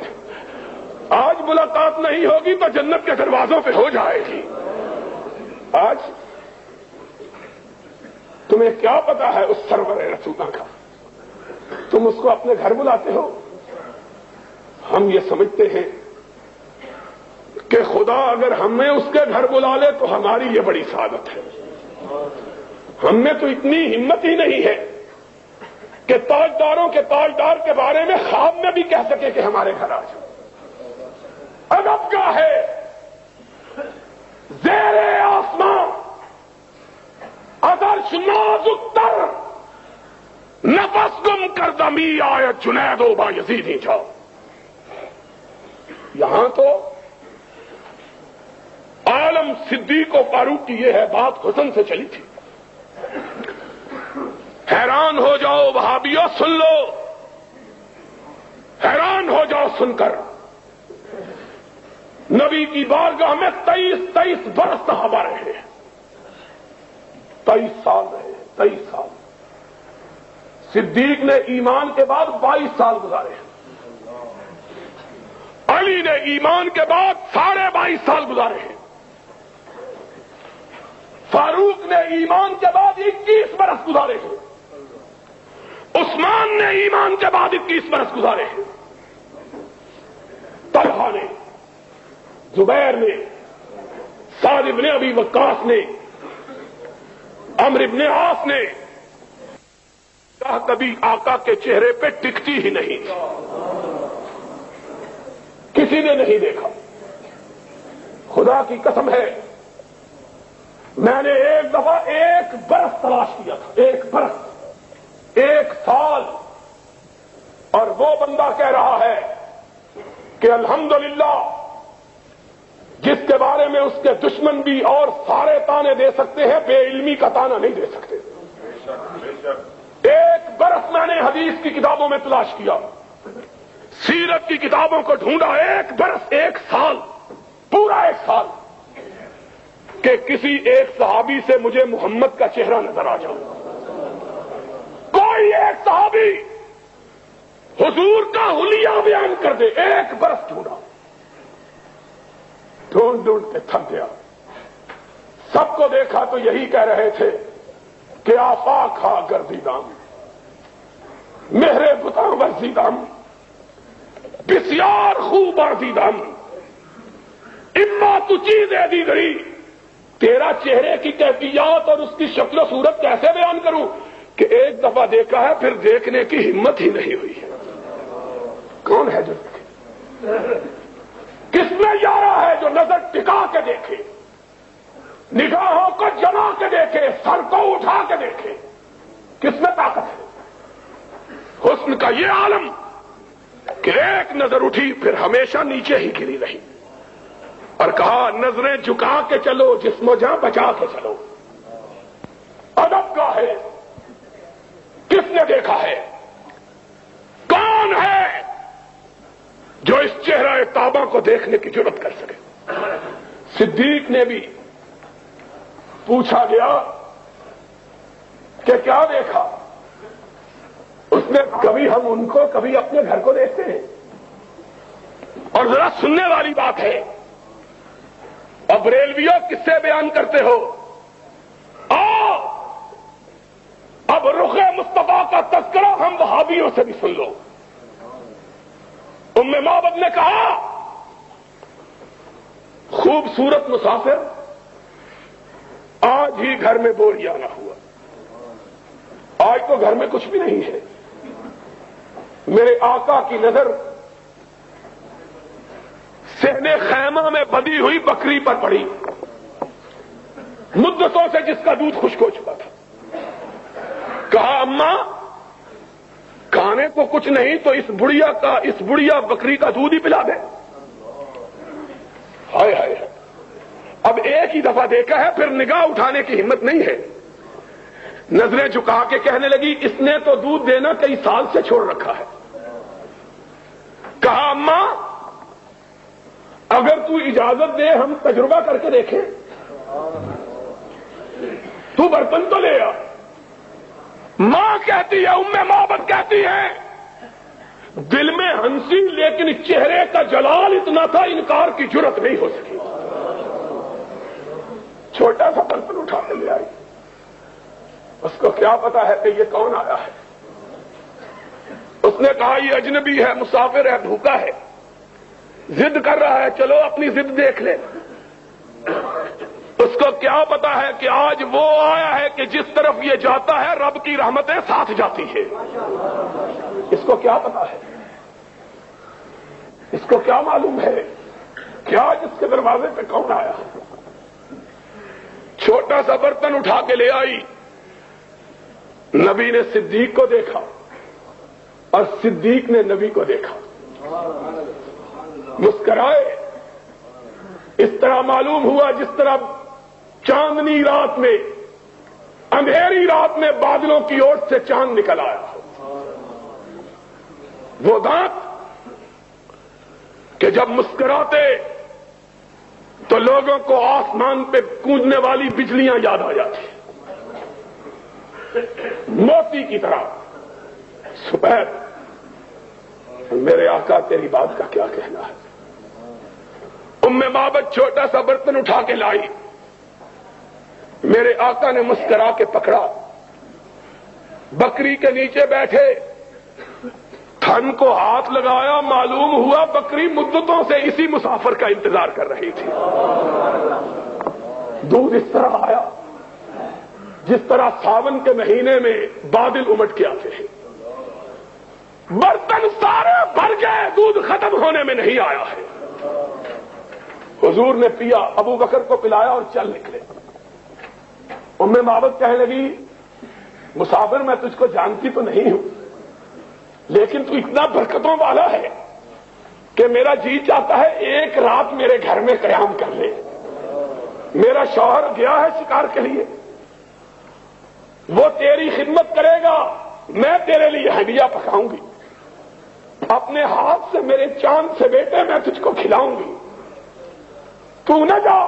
S1: آج ملاقات نہیں ہوگی تو جنت کے دروازوں پہ ہو جائے گی. آج تمہیں کیا پتا ہے اس سرور رسولہ کا, تم اس کو اپنے گھر بلاتے ہو. ہم یہ سمجھتے ہیں کہ خدا اگر ہمیں اس کے گھر بلا لے تو ہماری یہ بڑی سعادت ہے. ہم میں تو اتنی ہمت ہی نہیں ہے کہ تاجداروں کے تاجدار کے بارے میں خواب میں بھی کہہ سکے کہ ہمارے گھر آ جاؤ. ادب کیا ہے زیر آسمان ادرش نازک تر نفس گم کر دمی آئے جنید و با یزیدی جاؤ. یہاں تو عالم صدیق و فاروق کی یہ ہے بات حسن سے چلی تھی. حیران ہو جاؤ وہابیو سن لو, حیران ہو جاؤ سن کر. نبی کی بارگاہ میں 23 برس صحابہ رہے, 23 سال رہے, 23 سال. صدیق نے ایمان کے بعد 22 سال گزارے, علی نے ایمان کے بعد 22.5 سال گزارے ہیں, فاروق نے ایمان کے بعد 21 برس گزارے ہیں, عثمان نے ایمان کے بعد 21 برس گزارے ہیں, طلحہ نے, زبیر نے, سعد ابن ابی وقاص نے, عمرو ابن عاص نے کبھی آقا کے چہرے پہ ٹکتی ہی نہیں, کسی نے نہیں دیکھا. خدا کی قسم ہے میں نے ایک دفعہ 1 برس تلاش کیا تھا, 1 برس, 1 سال, اور وہ بندہ کہہ رہا ہے کہ الحمدللہ جس کے بارے میں اس کے دشمن بھی اور سارے تانے دے سکتے ہیں بے علمی کا تانا نہیں دے سکتے. 1 برس میں نے حدیث کی کتابوں میں تلاش کیا, سیرت کی کتابوں کو ڈھونڈا, 1 برس, 1 سال, پورا 1 سال, کہ کسی ایک صحابی سے مجھے محمد کا چہرہ نظر آ جاؤ. کوئی ایک صحابی حضور کا حلیہ بیان کر دے. 1 برس ڈھونڈا, ڈھونڈ ڈھونڈ کے تھک گیا. سب کو دیکھا تو یہی کہہ رہے تھے کہ آفاق کھا گردیدام مہرے بتاں ورزیدام بسیار خوب آردیدام اما تو چیز دی گئی. تیرا چہرے کی کیفیات اور اس کی شکل و صورت کیسے بیان کروں کہ 1 دفعہ دیکھا ہے پھر دیکھنے کی ہمت ہی نہیں ہوئی ہے. کون ہے جو دیکھے؟ کس میں یارا ہے جو نظر ٹکا کے دیکھے, نگاہوں کو جما کے دیکھے, سر کو اٹھا کے دیکھے؟ کس میں طاقت ہے؟ حسن کا یہ عالم کہ 1 نظر اٹھی پھر ہمیشہ نیچے ہی گری رہی, اور کہا نظریں جھکا کے چلو جسم و جاں بچا کے چلو. ادب کا ہے, کس نے دیکھا ہے؟ کون ہے جو اس چہرہ طابہ کو دیکھنے کی جرت کر سکے؟ صدیق نے بھی پوچھا گیا کہ کیا دیکھا؟ اس نے کبھی ہم ان کو کبھی اپنے گھر کو دیکھتے ہیں. اور ذرا سننے والی بات ہے, اب ریلویوں کس سے بیان کرتے ہو؟ آؤ اب رخ مصطفیٰ کا تذکرہ ہم وہابیوں سے بھی سن لو. ام معبد نے کہا خوبصورت مسافر آج ہی گھر میں بوریانہ ہوا. آج تو گھر میں کچھ بھی نہیں ہے. میرے آقا کی نظر صحن خیمہ میں بدی ہوئی بکری پر پڑی، مدتوں سے جس کا دودھ خشک ہو چکا تھا. کہا اماں کھانے کو کچھ نہیں تو اس بڑھیا بکری کا دودھ ہی پلا دے. ہائے ہائے، اب ایک ہی دفعہ دیکھا ہے، پھر نگاہ اٹھانے کی ہمت نہیں ہے. نظریں جھکا کے کہنے لگی اس نے تو دودھ دینا کئی سال سے چھوڑ رکھا ہے. کہا اماں اگر تو اجازت دے ہم تجربہ کر کے دیکھیں. تو برتن تو لے آ. ماں کہتی ہے، معبد کہتی ہے، دل میں ہنسی لیکن چہرے کا جلال اتنا تھا انکار کی جرت نہیں ہو سکی. چھوٹا سا برتن اٹھا کے لے آئی. اس کو کیا پتا ہے کہ یہ کون آیا ہے. اس نے کہا یہ اجنبی ہے، مسافر ہے، بھوکا ہے، ضد کر رہا ہے، چلو اپنی ضد دیکھ لے. اس کو کیا پتا ہے کہ آج وہ آیا ہے کہ جس طرف یہ جاتا ہے رب کی رحمتیں ساتھ جاتی ہے. اس کو کیا پتا ہے، اس کو کیا معلوم ہے کہ آج اس کے دروازے پہ کون آیا. چھوٹا سا برتن اٹھا کے لے آئی. نبی نے صدیق کو دیکھا اور صدیق نے نبی کو دیکھا، مسکرائے. اس طرح معلوم ہوا جس طرح چاندنی رات میں، اندھیری رات میں بادلوں کی اوٹ سے چاند نکل آیا. وہ دانت کہ جب مسکراتے تو لوگوں کو آسمان پہ گونجنے والی بجلیاں یاد آ جاتی، موتی کی طرح سفید. میرے آقا تیری بات کا کیا کہنا ہے. معبد چھوٹا سا برتن اٹھا کے لائی. میرے آقا نے مسکرا کے پکڑا، بکری کے نیچے بیٹھے، تھن کو ہاتھ لگایا. معلوم ہوا بکری مدتوں سے اسی مسافر کا انتظار کر رہی تھی. دودھ اس طرح آیا جس طرح ساون کے مہینے میں بادل امٹ کے آتے ہیں. برتن سارے بھر گئے، دودھ ختم ہونے میں نہیں آیا ہے. حضور نے پیا، ابو بکر کو پلایا اور چل نکلے. معبد کہنے لگی مسافر میں تجھ کو جانتی تو نہیں ہوں، لیکن تو اتنا برکتوں والا ہے کہ میرا جی چاہتا ہے ایک رات میرے گھر میں قیام کر لے. میرا شوہر گیا ہے شکار کے لیے، وہ تیری خدمت کرے گا، میں تیرے لیے ہڈیاں پکاؤں گی، اپنے ہاتھ سے میرے چاند سے بیٹے میں تجھ کو کھلاؤں گی، تو نہ جا.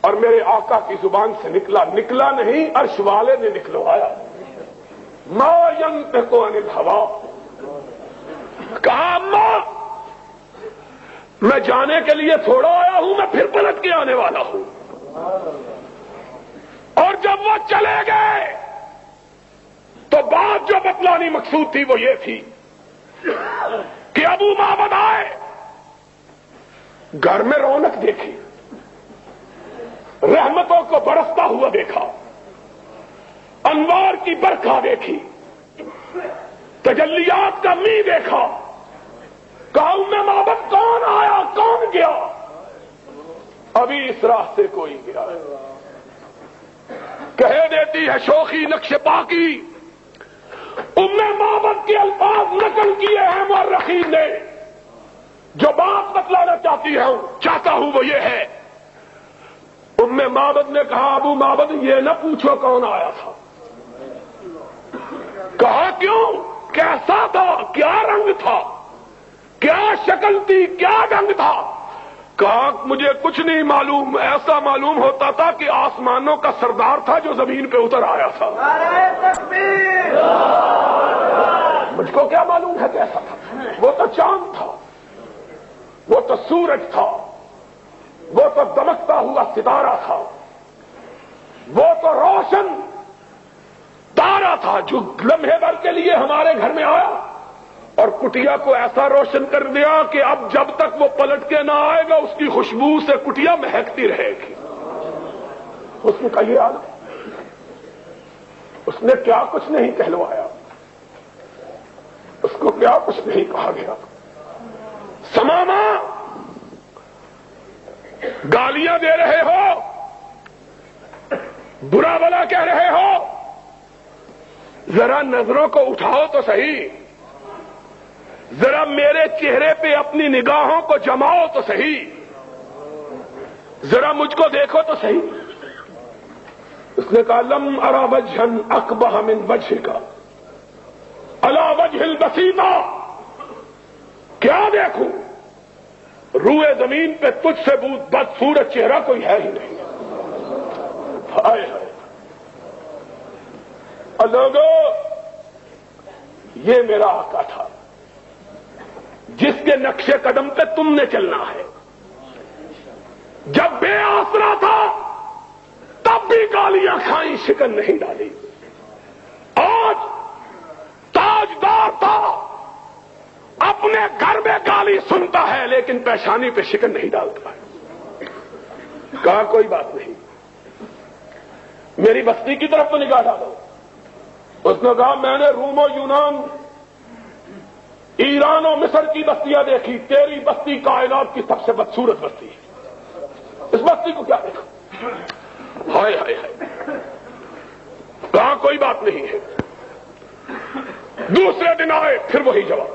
S1: اور میرے آقا کی زبان سے نکلا نہیں، عرش والے نے نکلوایا. ما ينطق عن الهوى. کہا اماں میں جانے کے لیے تھوڑا آیا ہوں، میں پھر پلٹ کے آنے والا ہوں. اور جب وہ چلے گئے تو بات جو بتلانی مقصود تھی وہ یہ تھی کہ ابو معبد آئے، گھر میں رونق دیکھی، رحمتوں کو برستا ہوا دیکھا، انوار کی برکھا دیکھی، تجلیات کا می دیکھا. کہا معبد کون آیا کون گیا؟ ابھی اس راستے کوئی گیا. کہہ دیتی ہے شوخی نقش پا کی. معبد کے الفاظ نقل کیے ہیں مورخین نے. جو بات بتلانا چاہتا ہوں وہ یہ ہے، معبد نے کہا ابو معبد یہ نہ پوچھو کون آیا تھا. کہا کیوں؟ کیسا تھا؟ کیا رنگ تھا؟ کیا شکل تھی؟ کیا ڈنگ تھا؟ کہا مجھے کچھ نہیں معلوم، ایسا معلوم ہوتا تھا کہ آسمانوں کا سردار تھا جو زمین پہ اتر آیا تھا. مجھ کو کیا معلوم ہے کیسا تھا. وہ تو چاند تھا، وہ تو سورج تھا، وہ تو دمکتا ہوا ستارہ تھا، وہ تو روشن تارا تھا جو لمحے بھر کے لیے ہمارے گھر میں آیا اور کٹیا کو ایسا روشن کر دیا کہ اب جب تک وہ پلٹ کے نہ آئے گا اس کی خوشبو سے کٹیا مہکتی رہے گی. حسن کا یہ حال. اس نے کیا کچھ نہیں کہلوایا, اس کو کیا کچھ نہیں کہا گیا. سماما گالیاں دے رہے ہو, برا بلا کہہ رہے ہو, ذرا نظروں کو اٹھاؤ تو صحیح, ذرا میرے چہرے پہ اپنی نگاہوں کو جماؤ تو صحیح, ذرا مجھ کو دیکھو تو صحیح. اس نے کہا لم ارى وجها اقبح من وجهك على وجه البسيطة. کیا دیکھوں, روئے زمین پہ تجھ سے بدصورت چہرہ کوئی ہے ہی نہیں. ہائے ہائے لوگوں, یہ میرا آقا تھا جس کے نقش قدم پہ تم نے چلنا ہے. جب بے آسرا تھا تب بھی گالیاں کھائیں, شکن نہیں ڈالی. آج تاجدار تھا, اپنے گھر میں گالی سنتا ہے لیکن پیشانی پہ شکن نہیں ڈالتا ہے. کہا کوئی بات نہیں, میری بستی کی طرف تو نگاہ ڈالو. اس نے کہا میں نے روم و یونان, ایران و مصر کی بستیاں دیکھی, تیری بستی کائنات کی سب سے بدصورت بستی ہے. اس بستی کو کیا دیکھا. ہائے ہائے ہائے. کہاں کوئی بات نہیں ہے. دوسرے دن آئے پھر وہی جواب.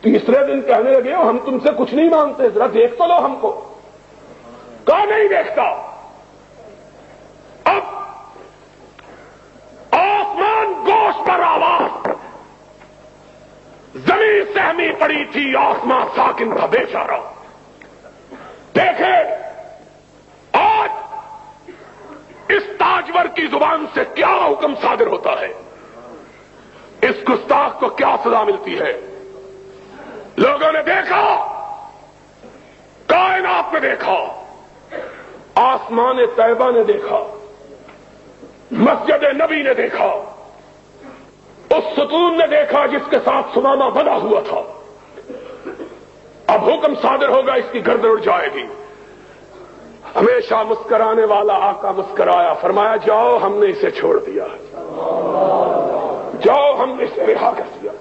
S1: تیسرے دن کہنے لگے ہم تم سے کچھ نہیں مانگتے, ذرا دیکھ تو لو ہم کو. کہاں نہیں دیکھتا. اب آسمان گوش پر آواز, زمین سہمی پڑی تھی, آسمان ساکن تھا بیچارہ. دیکھے آج اس تاجور کی زبان سے کیا حکم صادر ہوتا ہے, اس گستاخ کو کیا سزا ملتی ہے. لوگوں نے دیکھا, کائنات نے دیکھا, آسمان طیبہ نے دیکھا, مسجد نبی نے دیکھا, اس ستون نے دیکھا جس کے ساتھ سمامہ بنا ہوا تھا. اب حکم صادر ہوگا, اس کی گردن اڑ جائے گی. ہمیشہ مسکرانے والا آقا مسکرایا, فرمایا جاؤ ہم نے اسے چھوڑ دیا, جاؤ ہم نے اسے رہا کر دیا.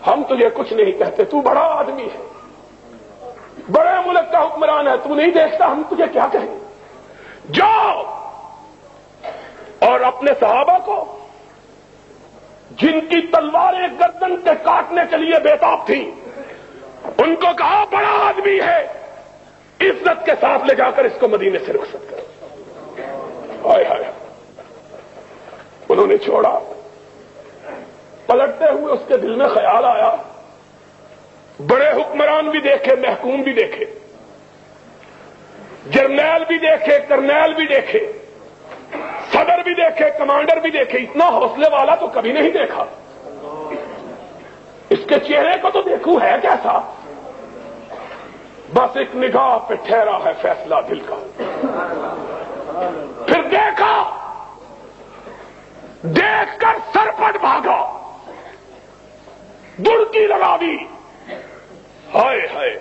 S1: ہم تجھے کچھ نہیں کہتے, تو بڑا آدمی ہے, بڑے ملک کا حکمران ہے, تو نہیں دیکھتا ہم تجھے کیا کہیں. جاؤ اور اپنے صحابہ کو جن کی تلواریں گردن کے کاٹنے کے لیے بےتاب تھیں, ان کو کہا بڑا آدمی ہے, عزت کے ساتھ لے جا کر اس کو مدینے سے رخصت کرو. ہائے ہائے. انہوں نے چھوڑا. پلٹتے ہوئے اس کے دل میں خیال آیا, بڑے حکمران بھی دیکھے, محکوم بھی دیکھے, جرنیل بھی دیکھے, کرنیل بھی دیکھے, صدر بھی دیکھے, کمانڈر بھی دیکھے, اتنا حوصلے والا تو کبھی نہیں دیکھا. اس کے چہرے کو تو دیکھوں ہے کیسا. بس ایک نگاہ پہ ٹھہرا ہے فیصلہ دل کا. پھر دیکھا, دیکھ کر سرپٹ بھاگا, دڑکی لگا دی. ہائے ہائے.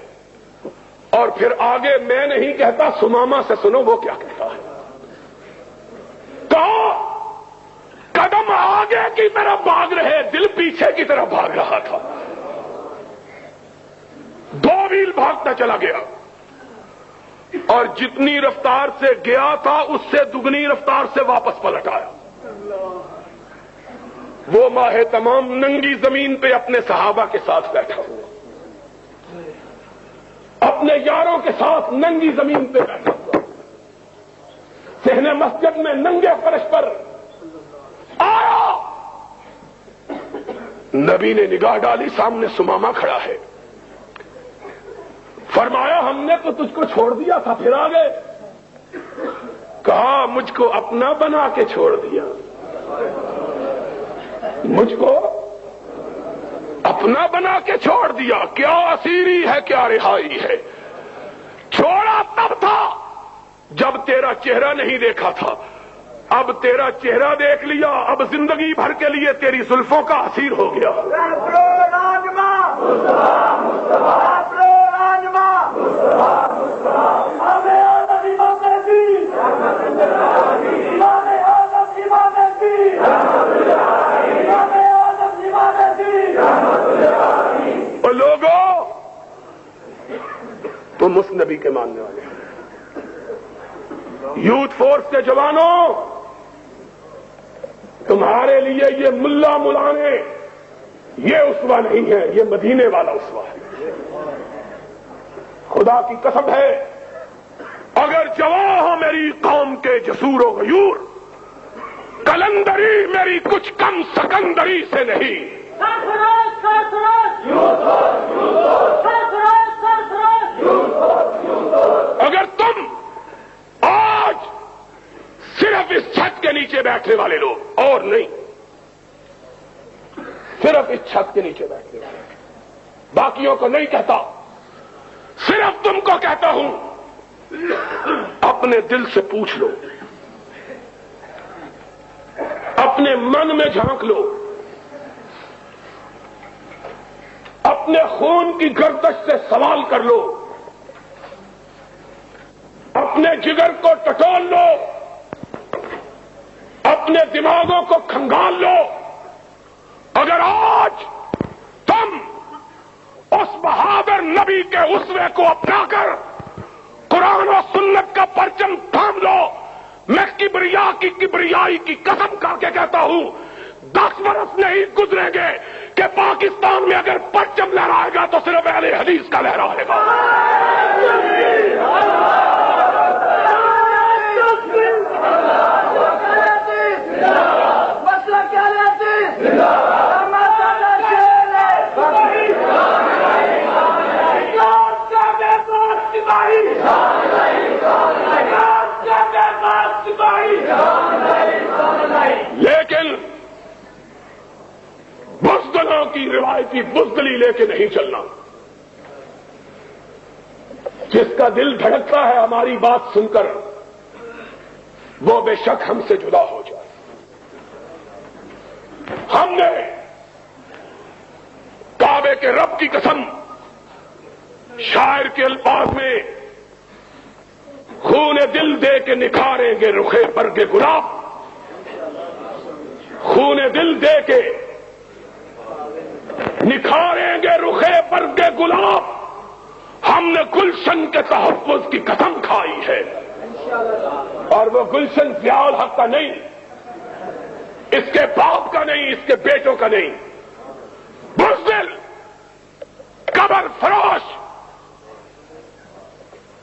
S1: اور پھر آگے میں نہیں کہتا, سمامہ سے سنو وہ کیا کہتا ہے. کہا قدم آگے کی طرف بھاگ رہے, دل پیچھے کی طرف بھاگ رہا تھا. 2 میل بھاگتا چلا گیا, اور جتنی رفتار سے گیا تھا اس سے دگنی رفتار سے واپس پلٹ آیا. وہ ماہ تمام ننگی زمین پہ اپنے صحابہ کے ساتھ بیٹھا ہوا, اپنے یاروں کے ساتھ ننگی زمین پہ بیٹھا ہوا, صحن مسجد میں ننگے فرش پر آیا. نبی نے نگاہ ڈالی, سامنے سمامہ کھڑا ہے. فرمایا ہم نے تو تجھ کو چھوڑ دیا تھا, پھر آ گئے. کہا مجھ کو اپنا بنا کے چھوڑ دیا, مجھ کو اپنا بنا کے چھوڑ دیا. کیا اسیری ہے, کیا رہائی ہے. چھوڑا تب تھا جب تیرا چہرہ نہیں دیکھا تھا, اب تیرا چہرہ دیکھ لیا، اب زندگی بھر کے لیے تیری زلفوں کا اسیر ہو گیا۔ اور لوگوں، تم اس نبی کے ماننے والے ہیں۔ یوتھ فورس کے جوانوں، تمہارے لیے یہ ملا ملانے یہ اسوہ نہیں ہے، یہ مدینے والا اسوہ ہے۔ خدا کی قسم ہے، اگر جواں ہو میری قوم کے جسور و غیور، کلندری میری کچھ کم سکندری سے نہیں۔ اگر تم آج صرف اس چھت کے نیچے بیٹھنے والے لوگ، اور نہیں، صرف اس چھت کے نیچے بیٹھنے والے، باقیوں کو نہیں کہتا، صرف تم کو کہتا ہوں، اپنے دل سے پوچھ لو، اپنے من میں جھانک لو، اپنے خون کی گردش سے سوال کر لو، اپنے جگر کو ٹٹول لو، اپنے دماغوں کو کھنگال لو۔ اگر آج تم اس بہادر نبی کے اسوے کو اپنا کر قرآن و سنت کا پرچم تھام لو، میں کبریائی کی قسم کر کے کہتا ہوں، 10 برس نہیں گزریں گے کہ پاکستان میں اگر پرچم لہرائے گا تو صرف اہل حدیث کا لہرائے گا۔ لیکن بزدلوں کی روایتی بزدلی لے کے نہیں چلنا۔ جس کا دل دھڑکتا ہے ہماری بات سن کر، وہ بے شک ہم سے جدا ہو جائے۔ ہم نے کعبے کے رب کی قسم، شاعر کے الفاظ میں، خون دل دے کے نکھاریں گے رخے برگ گلاب، خون دل دے کے نکھاریں گے رخے برگ گلاب، ہم نے گلشن کے تحفظ کی قسم کھائی ہے، اور وہ گلشن ضیاء الحق کا نہیں، اس کے باپ کا نہیں، اس کے بیٹوں کا نہیں، بزدل، قبر فروش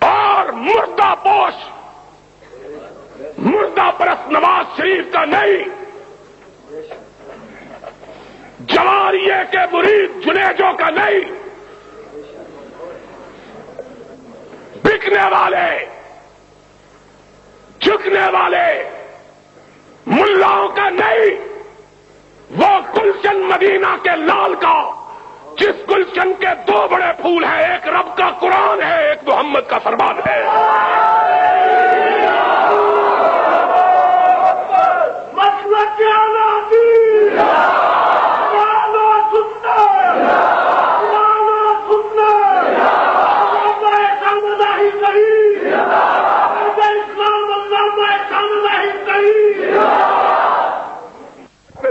S1: اور مردہ پوش، مردہ پرست نواز شریف کا نہیں، جواریے کے مرید جنیجوں کا نہیں، بکنے والے جھکنے والے ملاؤں کا نہیں، وہ گلشن مدینہ کے لال کا، جس گلشن کے 2 بڑے پھول ہیں، ایک رب کا قرآن ہے، ایک محمد کا فرمان ہے۔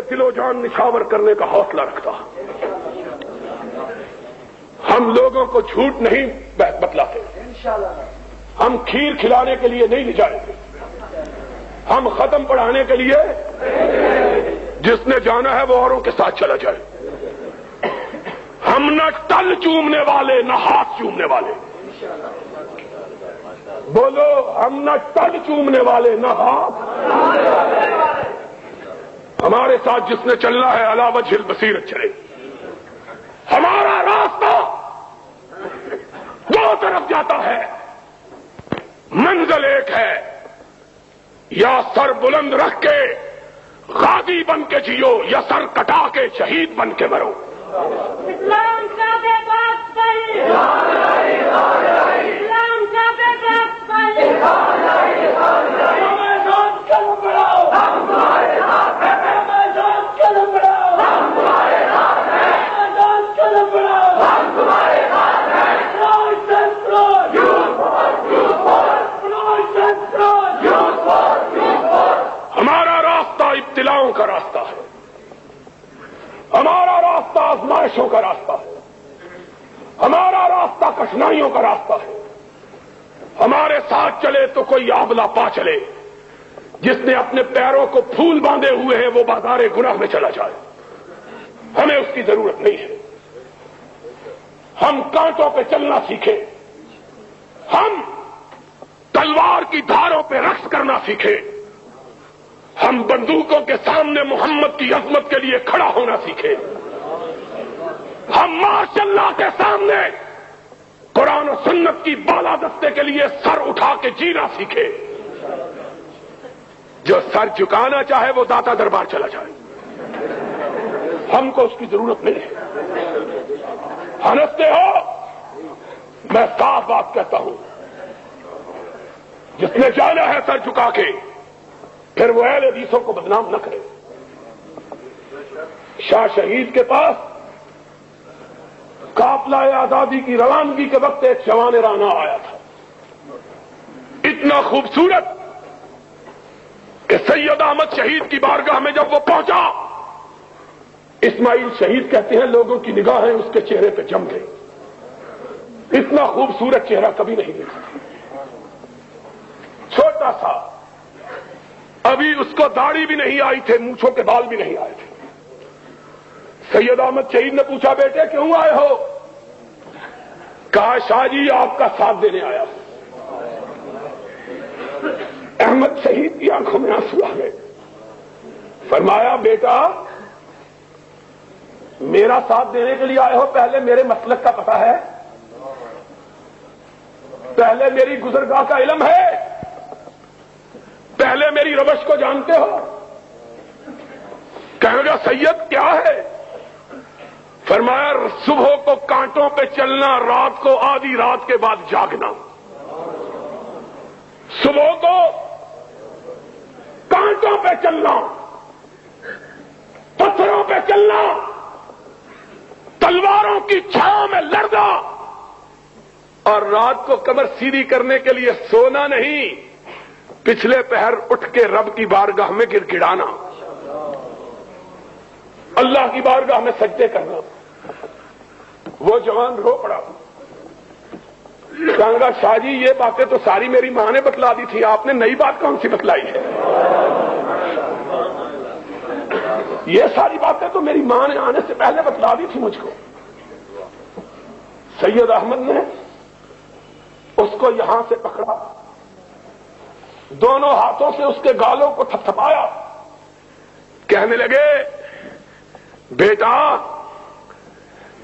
S1: دل و جان نشاور کرنے کا حوصلہ رکھتا، ہم لوگوں کو جھوٹ نہیں بتلاتے، ہم کھیر کھلانے کے لیے نہیں لے جائیں گے، ہم ختم پڑھانے کے لیے، جس نے جانا ہے وہ اوروں کے ساتھ چلا جائے، ہم نہ ٹل چومنے والے نہ ہاتھ چومنے والے، بولو، ہم نہ ٹل چومنے والے نہ ہاتھ، ہمارے ساتھ جس نے چلنا ہے علی وجہ البصیرت چلے، ہمارا راستہ دو طرف جاتا ہے، منزل ایک ہے، یا سر بلند رکھ کے غازی بن کے جیو یا سر کٹا کے شہید بن کے مرو۔
S2: اسلام کا بے باک صحیح، اسلام کا بے باک صحیح،
S1: بلاؤں کا راستہ ہے, ہمارا راستہ آزمائشوں کا راستہ ہے, ہمارا راستہ کٹھنائیوں کا راستہ ہے. ہمارے ساتھ چلے تو کوئی آبلا پا چلے, جس نے اپنے پیروں کو پھول باندھے ہوئے ہیں وہ بازار گناہ میں چلا جائے. ہمیں اس کی ضرورت نہیں ہے. ہم کانٹوں پہ چلنا سیکھیں, ہم تلوار کی دھاروں پہ رقص کرنا سیکھیں, ہم بندوقوں کے سامنے محمد کی عظمت کے لیے کھڑا ہونا سیکھیں, ہم ماشاء اللہ کے سامنے قرآن و سنت کی بالادستے کے لیے سر اٹھا کے جینا سیکھیں. جو سر جھکانا چاہے وہ داتا دربار چلا جائے, ہم کو اس کی ضرورت نہیں ہے. ہنستے ہو, میں صاف بات کہتا ہوں, جس نے جانا ہے سر جھکا کے پھر وہ اہل حدیثوں کو بدنام نہ کرے. شاہ شہید کے پاس قافلہ آزادی کی روانگی کے وقت ایک جوان رانا آیا تھا, اتنا خوبصورت کہ سید احمد شہید کی بارگاہ میں جب وہ پہنچا, اسماعیل شہید کہتے ہیں لوگوں کی نگاہیں اس کے چہرے پہ جم گئی. اتنا خوبصورت چہرہ کبھی نہیں دیکھا تھا. چھوٹا سا, ابھی اس کو داڑھی بھی نہیں آئی تھے, مونچھوں کے بال بھی نہیں آئے تھے. سید احمد شہید نے پوچھا بیٹے کیوں آئے ہو؟ کہا شاہ جی آپ کا ساتھ دینے آیا ہوں. احمد شہید کی آنکھوں میں آنسو آ گئے. فرمایا بیٹا میرا ساتھ دینے کے لیے آئے ہو, پہلے میرے مسلک کا پتہ ہے, پہلے میری گزرگاہ کا علم ہے, پہلے میری روش کو جانتے ہو؟ کہنے لگا سید کیا ہے؟ فرمایا صبح کو کانٹوں پہ چلنا, رات کو آدھی رات کے بعد جاگنا. صبح کو کانٹوں پہ چلنا, پتھروں پہ چلنا, تلواروں کی چھاؤں میں لڑنا, اور رات کو کمر سیدھی کرنے کے لیے سونا نہیں, پچھلے پہر اٹھ کے رب کی بارگاہ میں گر گڑانا, اللہ کی بارگاہ میں سجدے کرنا. وہ جوان رو پڑا. کہنے لگا شاہ جی یہ باتیں تو ساری میری ماں نے بتلا دی تھی, آپ نے نئی بات کون سی بتلائی ہے؟ یہ ساری باتیں تو میری ماں نے آنے سے پہلے بتلا دی تھی مجھ کو. سید احمد نے اس کو یہاں سے پکڑا, دونوں ہاتھوں سے اس کے گالوں کو تھپتھپایا, کہنے لگے بیٹا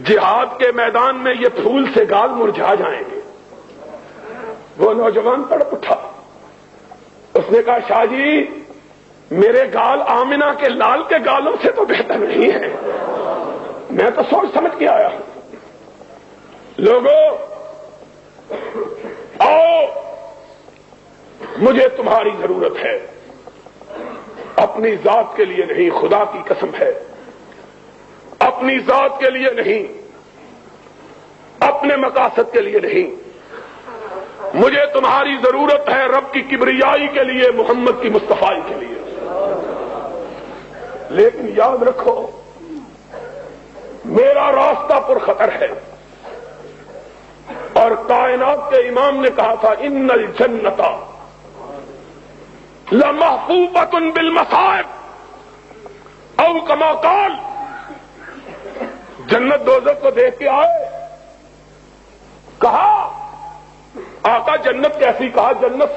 S1: جہاد کے میدان میں یہ پھول سے گال مرجھا جائیں گے. وہ نوجوان تڑپ اٹھا. اس نے کہا شاہ جی میرے گال آمنہ کے لال کے گالوں سے تو بہتر نہیں ہے, میں تو سوچ سمجھ کے آیا ہوں. لوگوں آؤ, مجھے تمہاری ضرورت ہے, اپنی ذات کے لیے نہیں, خدا کی قسم ہے اپنی ذات کے لیے نہیں, اپنے مقاصد کے لیے نہیں, مجھے تمہاری ضرورت ہے رب کی کبریائی کے لیے, محمد کی مصطفائی کے لیے. لیکن یاد رکھو میرا راستہ پر خطر ہے, اور کائنات کے امام نے کہا تھا ان الجنت لمحفوظۃ بالمصائب, او کما قال, جنت دوزخ کو دیکھ کے آئے, کہا آقا جنت کیسی؟ کہا جنت